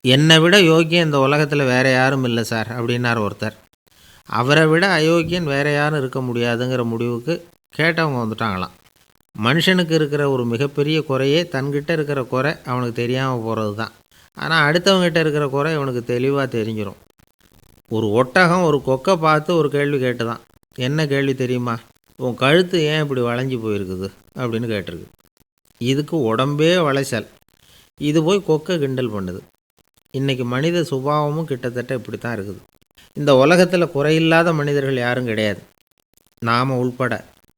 என்னை விட யோக்கியம் இந்த உலகத்தில் வேறு யாரும் இல்லை சார் அப்படின்னார் ஒருத்தர். அவரை விட அயோக்கியன் வேறு யாரும் இருக்க முடியாதுங்கிற முடிவுக்கு கேட்டவங்க வந்துட்டாங்களாம். மனுஷனுக்கு இருக்கிற ஒரு மிகப்பெரிய குறையே தன்கிட்ட இருக்கிற குறை அவனுக்கு தெரியாமல் போகிறது தான். ஆனால் அடுத்தவங்ககிட்ட இருக்கிற குறை இவனுக்கு தெளிவாக தெரிஞ்சிடும். ஒரு ஒட்டகம் ஒரு கொக்கை பார்த்து ஒரு கேள்வி கேட்டுதான். என்ன கேள்வி தெரியுமா? உன் கழுத்து ஏன் இப்படி வளைஞ்சி போயிருக்குது அப்படின்னு கேட்டிருக்கு. இதுக்கு உடம்பே வளைச்சல். இது போய் கொக்கை கிண்டல் பண்ணுது. இன்றைக்கி மனித சுபாவமும் கிட்டத்தட்ட இப்படி தான் இருக்குது. இந்த உலகத்தில் குறையில்லாத மனிதர்கள் யாரும் கிடையாது, நாம் உள்பட.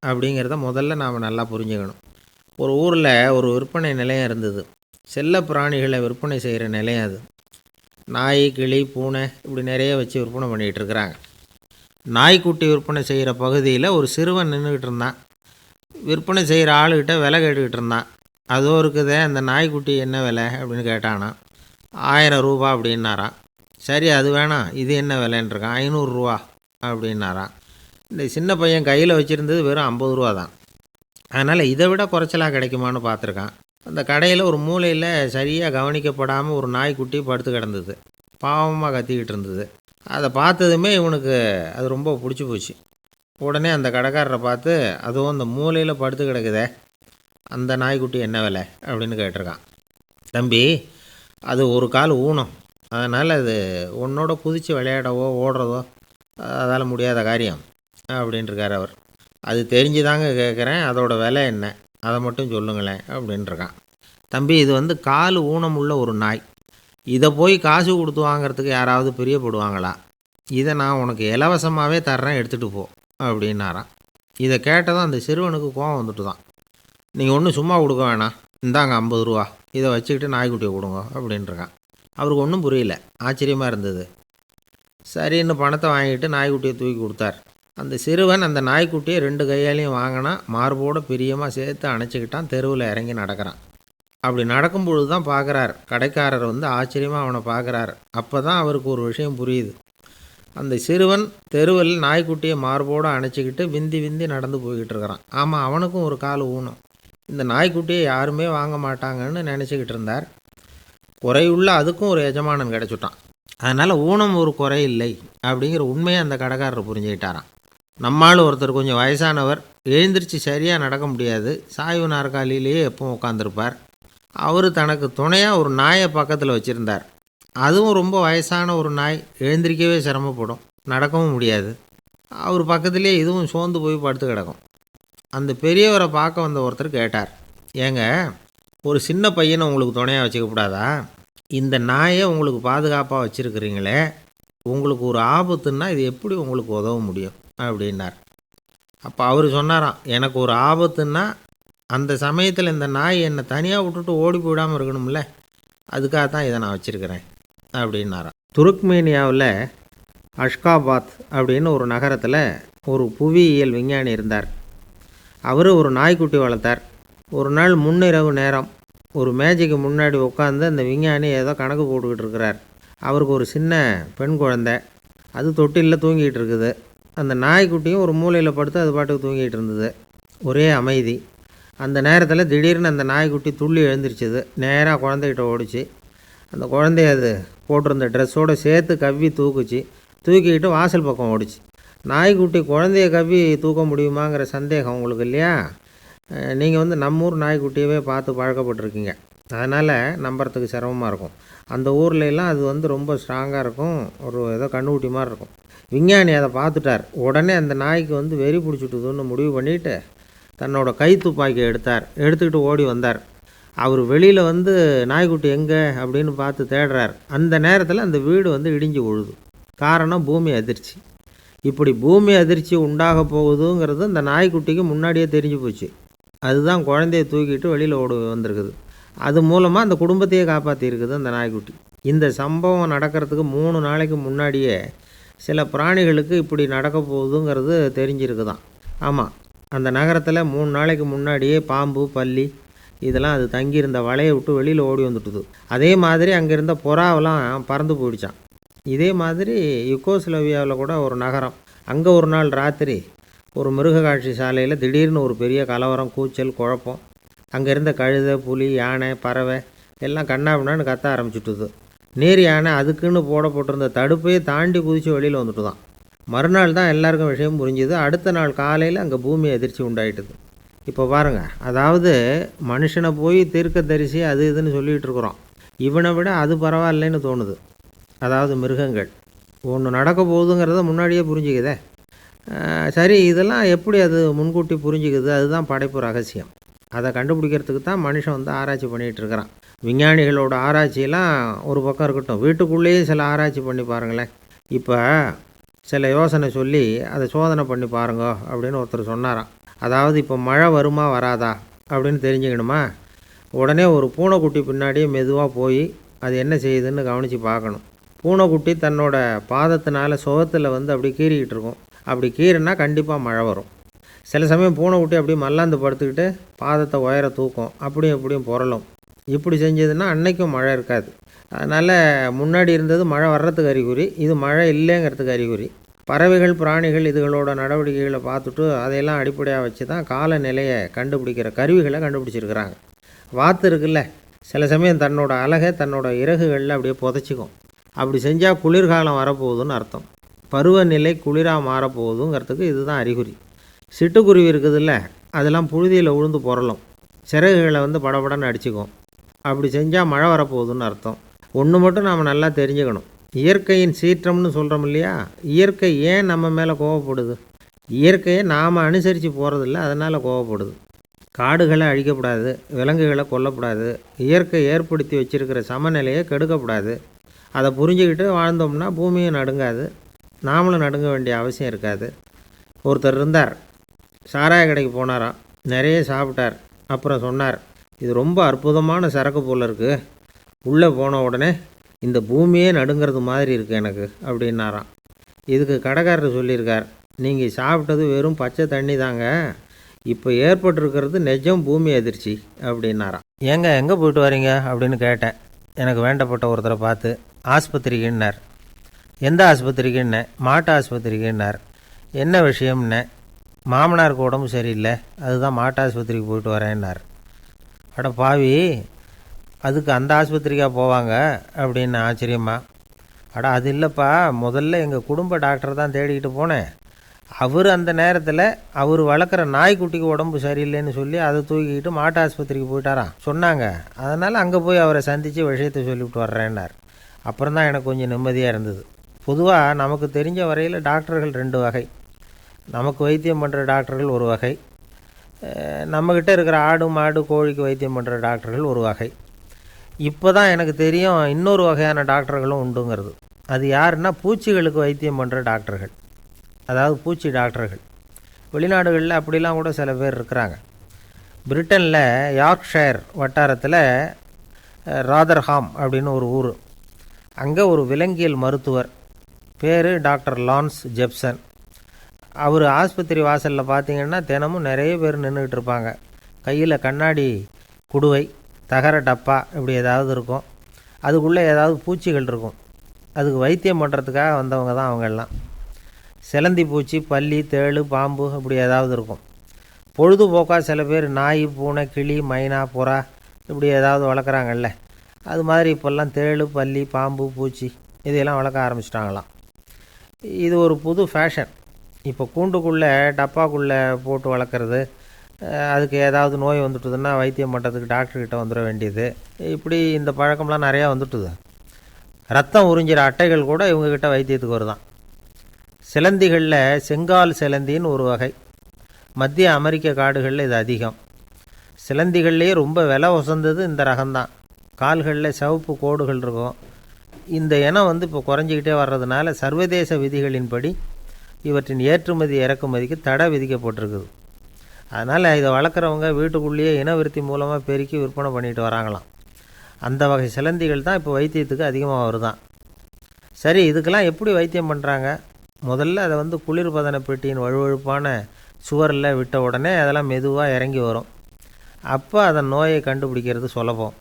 அப்படிங்கிறத முதல்ல நாம் நல்லா புரிஞ்சுக்கணும். ஒரு ஊரில் ஒரு விற்பனை நிலையம் இருந்தது. செல்ல பிராணிகளை விற்பனை செய்கிற நிலையம் அது. நாய், கிளி, பூனை இப்படி நிறைய வச்சு விற்பனை பண்ணிகிட்டு இருக்கிறாங்க. நாய்க்குட்டி விற்பனை செய்கிற பகுதியில் ஒரு சிறுவன் நின்றுக்கிட்டு இருந்தான். விற்பனை செய்கிற ஆளுகிட்ட விலை கேட்டுக்கிட்டு இருந்தான். அதோ இருக்குதே அந்த நாய்க்குட்டி என்ன விலை அப்படின்னு கேட்டானா. 1000 ரூபா அப்படின்னாரான். சரி அது வேணாம், இது என்ன விலைன்றிருக்கான். 500 ரூபா அப்படின்னாரான். இந்த சின்ன பையன் கையில் வச்சுருந்தது வெறும் 50 ரூபா தான். அதனால் இதை விட குறைச்சலாக கிடைக்குமான்னு பார்த்துருக்கான். அந்த கடையில் ஒரு மூலையில் சரியாக கவனிக்கப்படாமல் ஒரு நாய்க்குட்டி படுத்து கிடந்தது. பாவமாக கத்திக்கிட்டு இருந்தது. அதை பார்த்ததுமே இவனுக்கு அது ரொம்ப பிடிச்சி போச்சு. உடனே அந்த கடைக்காரரை பார்த்து, அதுவும் அந்த மூலையில் படுத்து கிடக்குதே அந்த நாய்க்குட்டி என்ன விலை அப்படின்னு கேட்டிருக்கான். தம்பி, அது ஒரு கால் ஊனம், அதனால் அது உன்னோட குதித்து விளையாடவோ ஓடுறதோ அதால் முடியாத காரியம் அப்படின்ட்டுருக்கார் அவர். அது தெரிஞ்சுதாங்க கேட்குறேன், அதோட விலை என்ன அதை மட்டும் சொல்லுங்களேன் அப்படின்ட்டுருக்கான். தம்பி, இது கால் ஊனம் உள்ள ஒரு நாய். இதை போய் காசு கொடுத்து வாங்கிறதுக்கு யாராவது பிரியப்படுவாங்களா? இதை நான் உனக்கு இலவசமாகவே தர்றேன், எடுத்துகிட்டு போ அப்படின்னாரான். இதை கேட்டதும் அந்த சிறுவனுக்கு கோவம் வந்துட்டு தான். நீங்கள் ஒன்றும் சும்மா கொடுக்க வேணாம், இந்தாங்க 50 ரூபா, இதை வச்சுக்கிட்டு நாய்க்குட்டியை கொடுங்க அப்படின்ட்டுருக்கான். அவருக்கு ஒன்றும் புரியல, ஆச்சரியமாக இருந்தது. சரின்னு பணத்தை வாங்கிட்டு நாய்க்குட்டியை தூக்கி கொடுத்தார். அந்த சிறுவன் அந்த நாய்க்குட்டியை 2 கையாலையும் வாங்கினா, மார்போடு பிரியமாக சேர்த்து அணைச்சிக்கிட்டான். தெருவில் இறங்கி நடக்கிறான். அப்படி நடக்கும்பொழுது தான் பார்க்குறார், கடைக்காரர் ஆச்சரியமாக அவனை பார்க்குறார். அப்போ தான் அவருக்கு ஒரு விஷயம் புரியுது. அந்த சிறுவன் தெருவில் நாய்க்குட்டியை மார்போடு அணைச்சிக்கிட்டு விந்தி விந்தி நடந்து போய்கிட்டு இருக்கிறான். ஆமாம், அவனுக்கும் ஒரு கால் ஊனம். இந்த நாய்க்குட்டியை யாருமே வாங்க மாட்டாங்கன்னு நினச்சிக்கிட்டு இருந்தார். குறையுள்ள அதுக்கும் ஒரு எஜமானன் கிடச்சிட்டான். அதனால் ஊனம் ஒரு குறை இல்லை அப்படிங்கிற உண்மையை அந்த கடைக்காரர் புரிஞ்சுக்கிட்டாரான். நம்மால் ஒருத்தர் கொஞ்சம் வயசானவர், எழுந்திரிச்சு சரியாக நடக்க முடியாது, சாய்வு நாற்காலியிலேயே எப்பவும் உட்காந்துருப்பார். அவர் தனக்கு துணையாக ஒரு நாயை பக்கத்தில் வச்சுருந்தார். அதுவும் ரொம்ப வயசான ஒரு நாய், எழுந்திரிக்கவே சிரமப்படும், நடக்கவும் முடியாது. அவர் பக்கத்துலேயே இதுவும் சோர்ந்து போய் படுத்து கிடக்கும். அந்த பெரியவரை பார்க்க வந்த ஒருத்தர் கேட்டார், ஏங்க, ஒரு சின்ன பையனை உங்களுக்கு துணையாக வச்சுக்கக்கூடாதா? இந்த நாயை உங்களுக்கு பாதுகாப்பாக வச்சுருக்கிறீங்களே, உங்களுக்கு ஒரு ஆபத்துன்னா இது எப்படி உங்களுக்கு உதவ முடியும் அப்படின்னார். அப்போ அவர் சொன்னாராம், எனக்கு ஒரு ஆபத்துன்னா அந்த சமயத்தில் இந்த நாய் என்னை தனியாக விட்டுட்டு ஓடி போயிடாமல் இருக்கணும்ல, அதுக்காக தான் இதை நான் வச்சுருக்கிறேன் அப்படின்னாராம். துருக்மேனியாவில் அஷ்காபாத் அப்படின்னு ஒரு நகரத்தில் ஒரு புவியியல் விஞ்ஞானி இருந்தார். அவர் ஒரு நாய்க்குட்டி வளர்த்தார். ஒரு நாள் முன்னிரவு நேரம் ஒரு மேஜைக்கு முன்னாடி உட்காந்து அந்த விஞ்ஞானி ஏதோ கணக்கு போட்டுக்கிட்டு இருக்கிறார். அவருக்கு ஒரு சின்ன பெண் குழந்தை, அது தொட்டிலில் தூங்கிட்டு இருக்குது. அந்த நாய்க்குட்டியும் ஒரு மூலையில் படுத்து அது பாட்டுக்கு தூங்கிட்டு இருந்தது. ஒரே அமைதி. அந்த நேரத்தில் திடீர்னு அந்த நாய்க்குட்டி துள்ளி எழுந்திரிச்சிது. நேராக குழந்தைகிட்ட ஓடிச்சு. அந்த குழந்தைய அது போட்டிருந்த ட்ரெஸ்ஸோடு சேர்த்து கவ்வி தூக்குச்சு. தூக்கிக்கிட்டு வாசல் பக்கம் ஓடிச்சு. நாய்க்குட்டி குழந்தைய கவ்வி தூக்க முடியுமாங்கிற சந்தேகம் உங்களுக்கு இல்லையா? நீங்கள் நம்ம ஊர் நாய்க்குட்டியவே பார்த்து பழக்கப்பட்டிருக்கீங்க, அதனால் நம்புறதுக்கு சிரமமாக இருக்கும். அந்த ஊர்லெலாம் அது ரொம்ப ஸ்ட்ராங்காக இருக்கும், ஒரு ஏதோ கண்ணுக்குட்டி மாதிரி இருக்கும். விஞ்ஞானி அதை பார்த்துட்டார். உடனே அந்த நாய்க்கு வெறி பிடிச்சிட்டுதுன்னு முடிவு பண்ணிவிட்டு தன்னோட கை துப்பாக்கியை எடுத்துக்கிட்டு ஓடி வந்தார். அவர் வெளியில் நாய்க்குட்டி எங்கே அப்படின்னு பார்த்து தேடுறார். அந்த நேரத்தில் அந்த வீடு இடிஞ்சு விழுது. காரணம் பூமி அதிர்ச்சி. இப்படி பூமி அதிர்ச்சி உண்டாக போகுதுங்கிறது அந்த நாய்க்குட்டிக்கு முன்னாடியே தெரிஞ்சு போச்சு. அதுதான் குழந்தைய தூக்கிட்டு வெளியில் ஓடி வந்திருக்குது. அது மூலமாக அந்த குடும்பத்தையே காப்பாற்றிருக்குது அந்த நாய்க்குட்டி. இந்த சம்பவம் நடக்கிறதுக்கு 3 நாளைக்கு முன்னாடியே சில பிராணிகளுக்கு இப்படி நடக்க போகுதுங்கிறது தெரிஞ்சிருக்குதான். ஆமாம், அந்த நகரத்தில் 3 நாளைக்கு முன்னாடியே பாம்பு, பல்லி இதெல்லாம் அது தங்கியிருந்த வலையை விட்டு வெளியில் ஓடி வந்துட்டுது. அதே மாதிரி அங்கே இருந்த புறாவெல்லாம் பறந்து போயிடுச்சான். இதே மாதிரி யுகோஸ்லோவியாவில் கூட ஒரு நகரம், அங்கே ஒரு நாள் ராத்திரி ஒரு மிருக காட்சி சாலையில் திடீர்னு ஒரு பெரிய கலவரம், கூச்சல், குழப்பம். அங்கே இருந்த கழுதை, புலி, யானை, பறவை எல்லாம் கண்ணாபின்னான்னு கத்த ஆரம்பிச்சுட்டுது. நீர் யானை அதுக்குன்னு போடப்பட்டிருந்த தடுப்பையே தாண்டி குதித்து வெளியில் வந்துட்டு தான். மறுநாள் தான் எல்லாருக்கும் விஷயம் புரிஞ்சுது. அடுத்த நாள் காலையில் அங்கே பூமி அதிர்ச்சி உண்டாயிட்டுது. இப்போ பாருங்கள், அதாவது மனுஷனை போய் தீர்க்கதரிசி அது இதுன்னு சொல்லிகிட்டு இருக்கிறோம். இவனை விட அது பரவாயில்லைன்னு தோணுது. அதாவது மிருகங்கள் ஒன்று நடக்க போகுதுங்கிறத முன்னாடியே புரிஞ்சுக்குதே. சரி, இதெல்லாம் எப்படி அது முன்கூட்டி புரிஞ்சுக்குது? அதுதான் படைப்பு ரகசியம். அதை கண்டுபிடிக்கிறதுக்கு தான் மனுஷன் வந்து ஆராய்ச்சி பண்ணிகிட்டு இருக்கிறான். விஞ்ஞானிகளோட ஆராய்ச்சியெல்லாம் ஒரு பக்கம் இருக்கட்டும், வீட்டுக்குள்ளேயே சில ஆராய்ச்சி பண்ணி பாருங்களேன். இப்போ சில யோசனை சொல்லி அதை சோதனை பண்ணி பாருங்க அப்படின்னு ஒருத்தர் சொன்னாராம். அதாவது இப்போ மழை வருமா வராதா அப்படின்னு தெரிஞ்சுக்கணுமா, உடனே ஒரு பூனைக்குட்டி பின்னாடியே மெதுவாக போய் அது என்ன செய்யுதுன்னு கவனித்து பார்க்கணும். பூனைக்குட்டி தன்னோட பாதத்தினால சுகத்தில் வந்து அப்படி கீறிக்கிட்டு இருக்கும். அப்படி கீறினா கண்டிப்பாக மழை வரும். சில சமயம் பூனைக்குட்டி அப்படி மல்லாந்து படுத்துக்கிட்டு பாதத்தை உயர தூக்கும், அப்படியும் இப்படியும் புரளும். இப்படி செஞ்சதுன்னா அன்னைக்கும் மழை இருக்காது. அதனால் முன்னாடி இருந்தது மழை வர்றதுக்கு அறிகுறி, இது மழை இல்லைங்கிறதுக்கு அறிகுறி. பறவைகள் பிராணிகள் இதுகளோட நடவடிக்கைகளை பார்த்துட்டு அதையெல்லாம் அடிப்படையாக வச்சு தான் காலநிலையை கண்டுபிடிக்கிற கருவிகளை கண்டுபிடிச்சிருக்கிறாங்க. வாத்து இருக்குல்ல, சில சமயம் தன்னோட அழகை தன்னோட இறகுகளில் அப்படியே புதைச்சிக்கும். அப்படி செஞ்சால் குளிர்காலம் வரப்போகுதுன்னு அர்த்தம். பருவநிலை குளிராக மாறப்போகுதுங்கிறதுக்கு இதுதான் அறிகுறி. சிட்டுக்குருவி இருக்குதுல்ல, அதெல்லாம் புழுதியில் உழுந்து புரளும், சிறகுகளை வந்து படபடன்னு அடிச்சுக்கும். அப்படி செஞ்சால் மழை வரப்போகுதுன்னு அர்த்தம். ஒன்று மட்டும் நாம் நல்லா தெரிஞ்சுக்கணும், இயற்கையின் சீற்றம்னு சொல்கிறோம் இல்லையா, இயற்கை ஏன் நம்ம மேலே கோவப்படுது? இயற்கையை நாம் அனுசரித்து போகிறதில்ல, அதனால் கோவப்படுது. காடுகளை அழிக்கப்படாது, விலங்குகளை கொல்லக்கூடாது, இயற்கை ஏற்படுத்தி வச்சுருக்கிற சமநிலையை கெடுக்கக்கூடாது. அதை புரிஞ்சுக்கிட்டு வாழ்ந்தோம்னா பூமியும் நடுங்காது, நாமளும் நடுங்க வேண்டிய அவசியம் இருக்காது. ஒருத்தர் இருந்தார், சாராய கடைக்கு போனாராம், நிறைய சாப்பிட்டார். அப்புறம் சொன்னார், இது ரொம்ப அற்புதமான சரக்கு போல் இருக்குது, உள்ளே போன உடனே இந்த பூமியே நடுங்கிறது மாதிரி இருக்குது எனக்கு அப்படின்னாராம். இதுக்கு கடைக்காரர் சொல்லியிருக்கார், நீங்கள் சாப்பிட்டது வெறும் பச்சை தண்ணி தாங்க, இப்போ ஏற்பட்டிருக்கிறது நிஜம் பூமி அதிர்ச்சி அப்படின்னாராம். ஏங்க எங்கே போயிட்டு வரீங்க அப்படின்னு கேட்டேன், எனக்கு வேண்டப்பட்ட ஒருத்தரை பார்த்து. ஆஸ்பத்திரிக்குன்னார். எந்த ஆஸ்பத்திரிக்குன்னே? மாட்டு ஆஸ்பத்திரிக்குன்னார். என்ன விஷயம்னே? மாமனாருக்கு உடம்பு சரியில்லை, அதுதான் மாட்டு ஆஸ்பத்திரிக்கு போயிட்டு வரேன்னார். அட பாவி, அதுக்கு அந்த ஆஸ்பத்திரிக்காக போவாங்க அப்படின்னு ஆச்சரியமா. அட அது இல்லைப்பா, முதல்ல எங்கள் குடும்ப டாக்டர் தான் தேடிக்கிட்டு போனேன். அவர் அந்த நேரத்தில் அவர் வளர்க்குற நாய்க்குட்டிக்கு உடம்பு சரியில்லைன்னு சொல்லி அதை தூக்கிக்கிட்டு மாட்டு ஆஸ்பத்திரிக்கு போயிட்டாராம் சொன்னாங்க. அதனால் அங்கே போய் அவரை சந்தித்து விஷயத்தை சொல்லிவிட்டு வர்றேன்னார். அப்புறம் தான் எனக்கு கொஞ்சம் நிம்மதியாக இருந்தது. பொதுவாக நமக்கு தெரிஞ்ச வரையில் டாக்டர்கள் 2 வகை. நமக்கு வைத்தியம் பண்ணுற டாக்டர்கள் ஒரு வகை, நம்மக்கிட்ட இருக்கிற ஆடு மாடு கோழிக்கு வைத்தியம் பண்ணுற டாக்டர்கள் ஒரு வகை. இப்போ தான் எனக்கு தெரியும் இன்னொரு வகையான டாக்டர்களும் உண்டுங்கிறது. அது யாருன்னா பூச்சிகளுக்கு வைத்தியம் பண்ணுற டாக்டர்கள், அதாவது பூச்சி டாக்டர்கள். வெளிநாடுகளில் அப்படிலாம் கூட சில பேர் இருக்கிறாங்க. பிரிட்டனில் யார்க்ஷயர் வட்டாரத்தில் ராதர்ஹாம் அப்படின்னு ஒரு ஊர். அங்கே ஒரு விலங்கியல் மருத்துவர், பேர் டாக்டர் லான்ஸ் ஜெப்சன். அவர் ஆஸ்பத்திரி வாசலில் பார்த்தீங்கன்னா தினமும் நிறைய பேர் நின்றுக்கிட்டு இருப்பாங்க. கையில் கண்ணாடி குடுவை, தகர டப்பா இப்படி ஏதாவது இருக்கும். அதுக்குள்ளே ஏதாவது பூச்சிகள் இருக்கும். அதுக்கு வைத்தியம் பண்ணுறதுக்காக வந்தவங்க தான் அவங்கெல்லாம். சிலந்தி பூச்சி, பல்லி, தேள், பாம்பு இப்படி ஏதாவது இருக்கும். பொழுதுபோக்காக சில பேர் நாய், பூனை, கிளி, மைனா, புறா இப்படி ஏதாவது வளர்க்குறாங்கல்ல, அது மாதிரி இப்போல்லாம் தேள், பல்லி, பாம்பு, பூச்சி இதையெல்லாம் வளர்க்க ஆரம்பிச்சிட்டாங்களாம். இது ஒரு புது ஃபேஷன். இப்போ கூண்டுக்குள்ளே டப்பாக்குள்ளே போட்டு வளர்க்குறது, அதுக்கு ஏதாவது நோய் வந்துட்டுதுன்னா வைத்தியம் பண்ணுறதுக்கு டாக்டர்கிட்ட வந்துட வேண்டியது, இப்படி இந்த பழக்கம்லாம் நிறையா வந்துட்டுது. ரத்தம் உறிஞ்சிற அட்டைகள் கூட இவங்கக்கிட்ட வைத்தியத்துக்கு வருதான். சிலந்திகளில் செங்கால் சிலந்தின்னு ஒரு வகை. மத்திய அமெரிக்க காடுகளில் இது அதிகம். சிலந்திகள்லேயே ரொம்ப விலை உசந்தது இந்த ரகம்தான். கால்களில் சிவப்பு கோடுகள் இருக்கும். இந்த இனம் வந்து இப்போ குறைஞ்சிக்கிட்டே வர்றதுனால சர்வதேச விதிகளின்படி இவற்றின் ஏற்றுமதி இறக்குமதிக்கு தடை விதிக்கப்பட்டிருக்குது. அதனால் இதை வளர்க்குறவங்க வீட்டுக்குள்ளேயே இனவிருத்தி மூலமாக பெருக்கி விற்பனை பண்ணிட்டு வராங்களாம். அந்த வகை சிலந்திகள் தான் இப்போ வைத்தியத்துக்கு அதிகமாக வருதான். சரி, இதுக்கெல்லாம் எப்படி வைத்தியம் பண்ணுறாங்க? முதல்ல அதை வந்து குளிர்பதன பெட்டியின் வழுவழுப்பான சுவரில் விட்ட உடனே அதெல்லாம் மெதுவாக இறங்கி வரும். அப்போ அதன் நோயை கண்டுபிடிக்கிறது சுலபம்.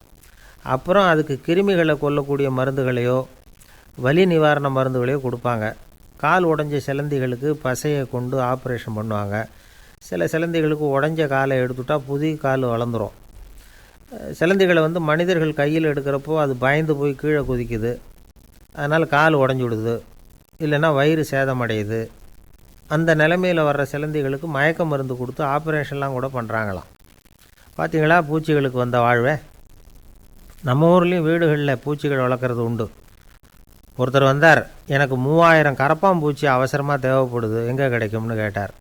அப்புறம் அதுக்கு கிருமிகளை கொல்லக்கூடிய மருந்துகளையோ வலி நிவாரண மருந்துகளையோ கொடுப்பாங்க. கால் உடஞ்ச சிலந்திகளுக்கு பசையை கொண்டு ஆப்ரேஷன் பண்ணுவாங்க. சில சிலந்திகளுக்கு உடஞ்ச காலை எடுத்துட்டால் புதிய கால் வளர்ந்துடும். சிலந்திகளை வந்து மனிதர்கள் கையில் எடுக்கிறப்போ அது பயந்து போய் கீழே குதிக்குது. அதனால் கால் உடஞ்சி விடுது, இல்லைன்னா வயிறு சேதமடையுது. அந்த நிலைமையில் வர்ற சிலந்திகளுக்கு மயக்க மருந்து கொடுத்து ஆப்ரேஷன்லாம் கூட பண்ணுறாங்களாம். பார்த்தீங்களா பூச்சிகளுக்கு வந்த வாழ்வே. நம்ம ஊர்லேயும் வீடுகளில் பூச்சிகள் வளர்க்குறது உண்டு. ஒருத்தர் வந்தார், எனக்கு 3000 கரப்பாம்பூச்சி அவசரமாக தேவைப்படுது, எங்கே கிடைக்கும்னு கேட்டார்.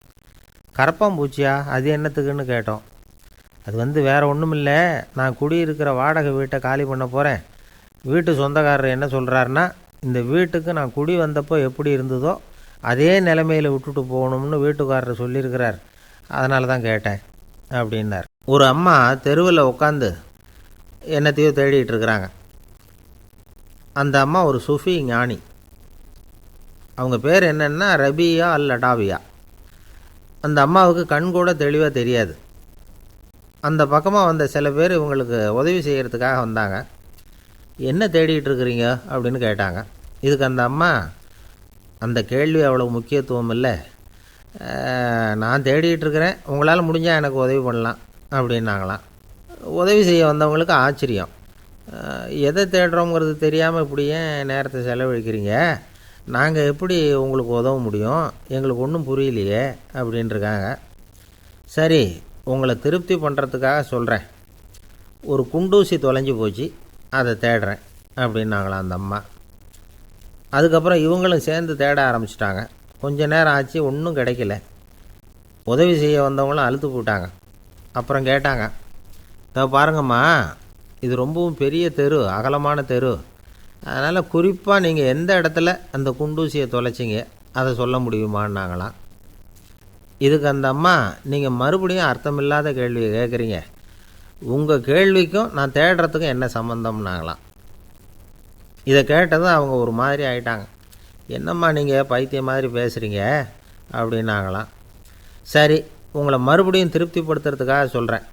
கரப்பாம்பூச்சியா, அது என்னத்துக்குன்னு கேட்டோம். அது வேறு ஒன்றும் இல்லை, நான் குடியிருக்கிற வாடகை வீட்டை காலி பண்ண போகிறேன். வீட்டு சொந்தக்காரர் என்ன சொல்கிறாருன்னா, இந்த வீட்டுக்கு நான் குடி வந்தப்போ எப்படி இருந்ததோ அதே நிலைமையில் விட்டுட்டு போகணும்னு வீட்டுக்காரர் சொல்லியிருக்கிறார், அதனால தான் கேட்டேன் அப்படின்னார். ஒரு அம்மா தெருவில் உட்காந்து என்னத்தையோ தேடிட்டு இருக்கிறாங்க. அந்த அம்மா ஒரு சூஃபி ஞானி. அவங்க பேர் என்னென்னா ரபியா அல் அடாவியா. அந்த அம்மாவுக்கு கண் கூட தெளிவாக தெரியாது. அந்த பக்கமாக வந்த சில பேர் இவங்களுக்கு உதவி செய்கிறதுக்காக வந்தாங்க. என்ன தேடிட்டு இருக்கிறீங்க அப்படின்னு கேட்டாங்க. இதுக்கு அந்த அம்மா, அந்த கேள்வி அவ்வளோ முக்கியத்துவம் இல்லை, நான் தேடிட்டு இருக்கிறேன், உங்களால் முடிஞ்சால் எனக்கு உதவி பண்ணலாம் அப்படின்னாங்களாம். உதவி செய்ய வந்தவங்களுக்கு ஆச்சரியம். எதை தேடுறோங்கிறது தெரியாமல் இப்படி ஏன் நேரத்தை செலவழிக்கிறீங்க, நாங்கள் எப்படி உங்களுக்கு உதவ முடியும், எங்களுக்கு ஒன்றும் புரியலையே அப்படின்ட்டுருக்காங்க. சரி, உங்களை திருப்தி பண்ணுறதுக்காக சொல்கிறேன், ஒரு குண்டூசி தொலைஞ்சி போச்சு, அதை தேடுறேன் அப்படின்னாங்களாம் அந்த அம்மா. அதுக்கப்புறம் இவங்களும் சேர்ந்து தேட ஆரம்பிச்சிட்டாங்க. கொஞ்ச நேரம் ஆச்சு, ஒன்றும் கிடைக்கல. உதவி செய்ய வந்தவங்களும் அழுத்து போட்டாங்க. அப்புறம் கேட்டாங்க, பாருங்கம்மா, இது ரொம்பவும் பெரிய தெரு, அகலமான தெரு, அதனால் குறிப்பாக நீங்கள் எந்த இடத்துல அந்த குண்டூசியை தொலைச்சிங்க அதை சொல்ல முடியுமான்னாங்களாம். இதுக்கு அந்த அம்மா, நீங்கள் மறுபடியும் அர்த்தமில்லாத கேள்வியை கேட்குறீங்க, உங்கள் கேள்விக்கும் நான் தேடுறதுக்கும் என்ன சம்மந்தம்னாங்களாம். இதை கேட்டதும் அவங்க ஒரு மாதிரி ஆகிட்டாங்க. என்னம்மா நீங்கள் பைத்தியம் மாதிரி பேசுகிறீங்க அப்படின்னாங்களாம். சரி, உங்களை மறுபடியும் திருப்திப்படுத்துறதுக்காக சொல்கிறேன்,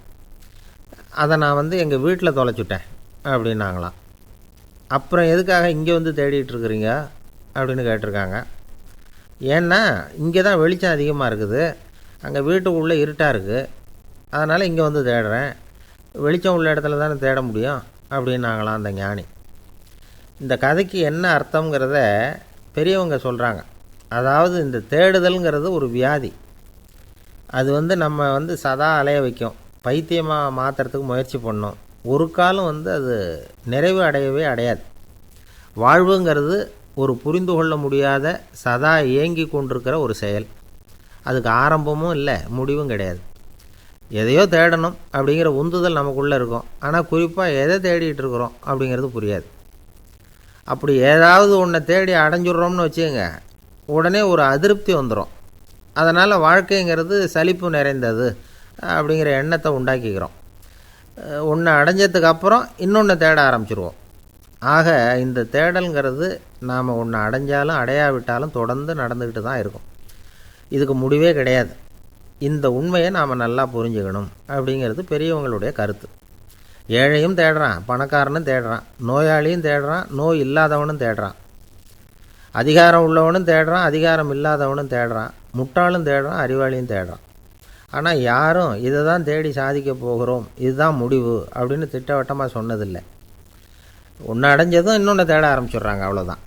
அதை நான் எங்கள் வீட்டில் தொலைச்சுட்டேன் அப்படின்னாங்களாம். அப்புறம் எதுக்காக இங்கே தேடிட்டு இருக்கிறீங்க அப்படின்னு கேட்டிருக்காங்க. ஏன்னா இங்கே தான் வெளிச்சம் அதிகமாக இருக்குது, அங்கே வீட்டுக்குள்ளே இருட்டாக இருக்குது, அதனால் இங்கே தேடுறேன், வெளிச்சம் உள்ள இடத்துல தானே தேட முடியும் அப்படின்னாங்களாம் அந்த ஞானி. இந்த கதைக்கு என்ன அர்த்தங்கிறத பெரியவங்க சொல்கிறாங்க. அதாவது இந்த தேடுதல்ங்கிறது ஒரு வியாதி. அது நம்ம சதா அலைய வைக்கும், பைத்தியமாக மாற்றுறதுக்கு முயற்சி பண்ணோம். ஒரு காலம் அது நிறைவு அடையவே அடையாது. வாழ்வுங்கிறது ஒரு புரிந்து கொள்ள முடியாத, சதா இயங்கி கொண்டிருக்கிற ஒரு செயல். அதுக்கு ஆரம்பமும் இல்லை, முடிவும் கிடையாது. எதையோ தேடணும் அப்படிங்கிற உந்துதல் நமக்குள்ளே இருக்கும், ஆனால் குறிப்பாக எதை தேடிட்டு இருக்கிறோம் அப்படிங்கிறது புரியாது. அப்படி ஏதாவது ஒன்றை தேடி அடைஞ்சிட்றோம்னு வச்சுக்கோங்க, உடனே ஒரு அதிருப்தி வந்துடும். அதனால் வாழ்க்கைங்கிறது சலிப்பு நிறைந்தது அப்படிங்கிற எண்ணத்தை உண்டாக்கிக்கிறோம். ஒன்று அடைஞ்சதுக்கு அப்புறம் இன்னொன்று தேட ஆரம்பிச்சிருவோம். ஆக இந்த தேடல்ங்கிறது நாம் ஒன்று அடைஞ்சாலும் அடையாவிட்டாலும் தொடர்ந்து நடந்துக்கிட்டு தான் இருக்கும். இதுக்கு முடிவே கிடையாது. இந்த உண்மையை நாம் நல்லா புரிஞ்சுக்கணும் அப்படிங்கிறது பெரியவங்களுடைய கருத்து. ஏழையும் தேடுறான், பணக்காரனும் தேடுறான், நோயாளியும் தேடுறான், நோய் இல்லாதவனும் தேடுறான், அதிகாரம் உள்ளவனும் தேடுறான், அதிகாரம் இல்லாதவனும் தேடுறான், முட்டாளும் தேடுறான், அறிவாளியும் தேடுறான். ஆனால் யாரும் இதை தான் தேடி சாதிக்க போகிறோம், இதுதான் முடிவு அப்படின்னு திட்டவட்டமாக சொன்னதில்லை. ஒன்று அடைஞ்சதும் இன்னொன்று தேட ஆரம்பிச்சிடுறாங்க, அவ்வளோதான்.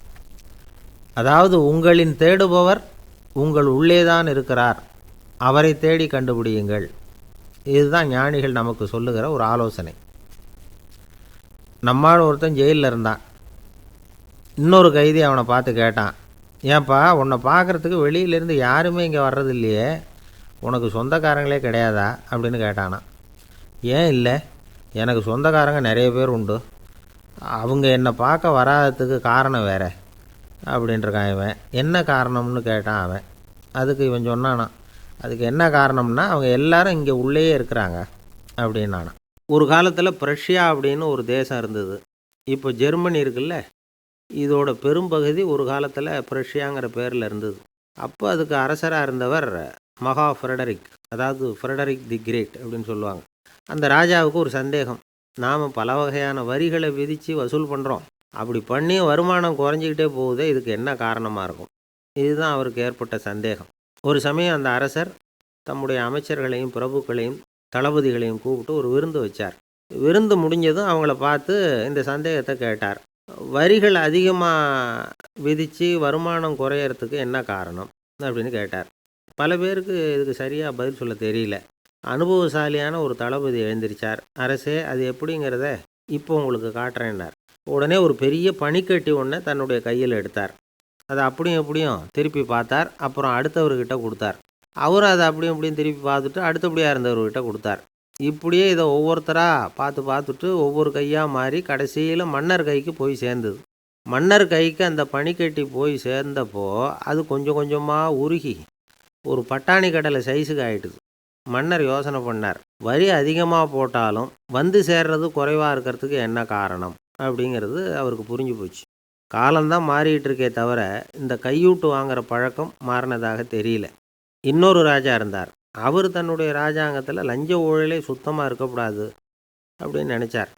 அதாவது உங்களின் தேடுபவர் உங்கள் உள்ளே தான் இருக்கிறார், அவரை தேடி கண்டுபிடியுங்கள். இதுதான் ஞானிகள் நமக்கு சொல்லுகிற ஒரு ஆலோசனை. நம்மால் ஒருத்தன் ஜெயிலில் இருந்தான். இன்னொரு கைதி அவனை பார்த்து கேட்டான், ஏன்பா உன்னை பார்க்குறதுக்கு வெளியிலேருந்து யாருமே இங்கே வர்றது இல்லையே, உனக்கு சொந்தக்காரங்களே கிடையாதா அப்படின்னு கேட்டானான். ஏன் இல்லை, எனக்கு சொந்தக்காரங்க நிறைய பேர் உண்டு, அவங்க என்னை பார்க்க வராததுக்கு காரணம் வேறு அப்படின்ட்டுருக்கான் இவன். என்ன காரணம்னு கேட்டான் அவன். அதுக்கு இவன் சொன்னானா, அதுக்கு என்ன காரணம்னா அவங்க எல்லாரும் இங்கே உள்ளேயே இருக்கிறாங்க அப்படின்னானா. ஒரு காலத்தில் பிரஷ்யா அப்படின்னு ஒரு தேசம் இருந்தது. இப்போ ஜெர்மனி இருக்குல்ல, இதோட பெரும்பகுதி ஒரு காலத்தில் பிரஷ்யாங்கிற பேரில் இருந்தது. அப்போ அதுக்கு அரசராக இருந்தவர் மகா ஃப்ரெடரிக், அதாவது ஃப்ரெடரிக் தி கிரேட் அப்படின்னு சொல்லுவாங்க. அந்த ராஜாவுக்கு ஒரு சந்தேகம், நாம் பல வகையான வரிகளை விதித்து வசூல் பண்ணுறோம், அப்படி பண்ணி வருமானம் குறைஞ்சிக்கிட்டே போகுதே, இதுக்கு என்ன காரணமாக இருக்கும்? இதுதான் அவருக்கு ஏற்பட்ட சந்தேகம். ஒரு சமயம் அந்த அரசர் தம்முடைய அமைச்சர்களையும் பிரபுக்களையும் தளபதிகளையும் கூப்பிட்டு ஒரு விருந்து வச்சார். விருந்து முடிஞ்சதும் அவங்கள பார்த்து இந்த சந்தேகத்தை கேட்டார். வரிகள் அதிகமாக விதித்து வருமானம் குறையறதுக்கு என்ன காரணம் அப்படின்னு கேட்டார். பல பேருக்கு இதுக்கு சரியாக பதில் சொல்ல தெரியல. அனுபவசாலியான ஒரு தளபதி எழுந்திருச்சார். அரசே, அது எப்படிங்கிறத இப்போ உங்களுக்கு காட்டுறேன்னார். உடனே ஒரு பெரிய பனிக்கட்டி ஒன்றை தன்னுடைய கையில் எடுத்தார். அதை அப்படியும் எப்படியும் திருப்பி பார்த்தார். அப்புறம் அடுத்தவர்கிட்ட கொடுத்தார். அவரும் அதை அப்படியும் இப்படியும் திருப்பி பார்த்துட்டு அடுத்தபடியாக இருந்தவர்கிட்ட கொடுத்தார். இப்படியே இதை ஒவ்வொருத்தராக பார்த்துட்டு ஒவ்வொரு கையாக மாறி கடைசியில் மன்னர் கைக்கு போய் சேர்ந்தது. மன்னர் கைக்கு அந்த பனிக்கட்டி போய் சேர்ந்தப்போ அது கொஞ்சம் கொஞ்சமாக உருகி ஒரு பட்டாணி கடலை சைஸுக்கு ஆயிட்டுது. மன்னர் யோசனை பண்ணார். வரி அதிகமாக போட்டாலும் வந்து சேர்றது குறைவாக இருக்கிறதுக்கு என்ன காரணம் அப்படிங்கிறது அவருக்கு புரிஞ்சு போச்சு. காலம்தான் மாறிட்டு இருக்கே தவிர இந்த கையூட்டு வாங்குற பழக்கம் மாறினதாக தெரியல. இன்னொரு ராஜா இருந்தார். அவர் தன்னுடைய ராஜாங்கத்தில் லஞ்ச ஊழலே சுத்தமாக இருக்கக்கூடாது அப்படின்னு நினச்சார்.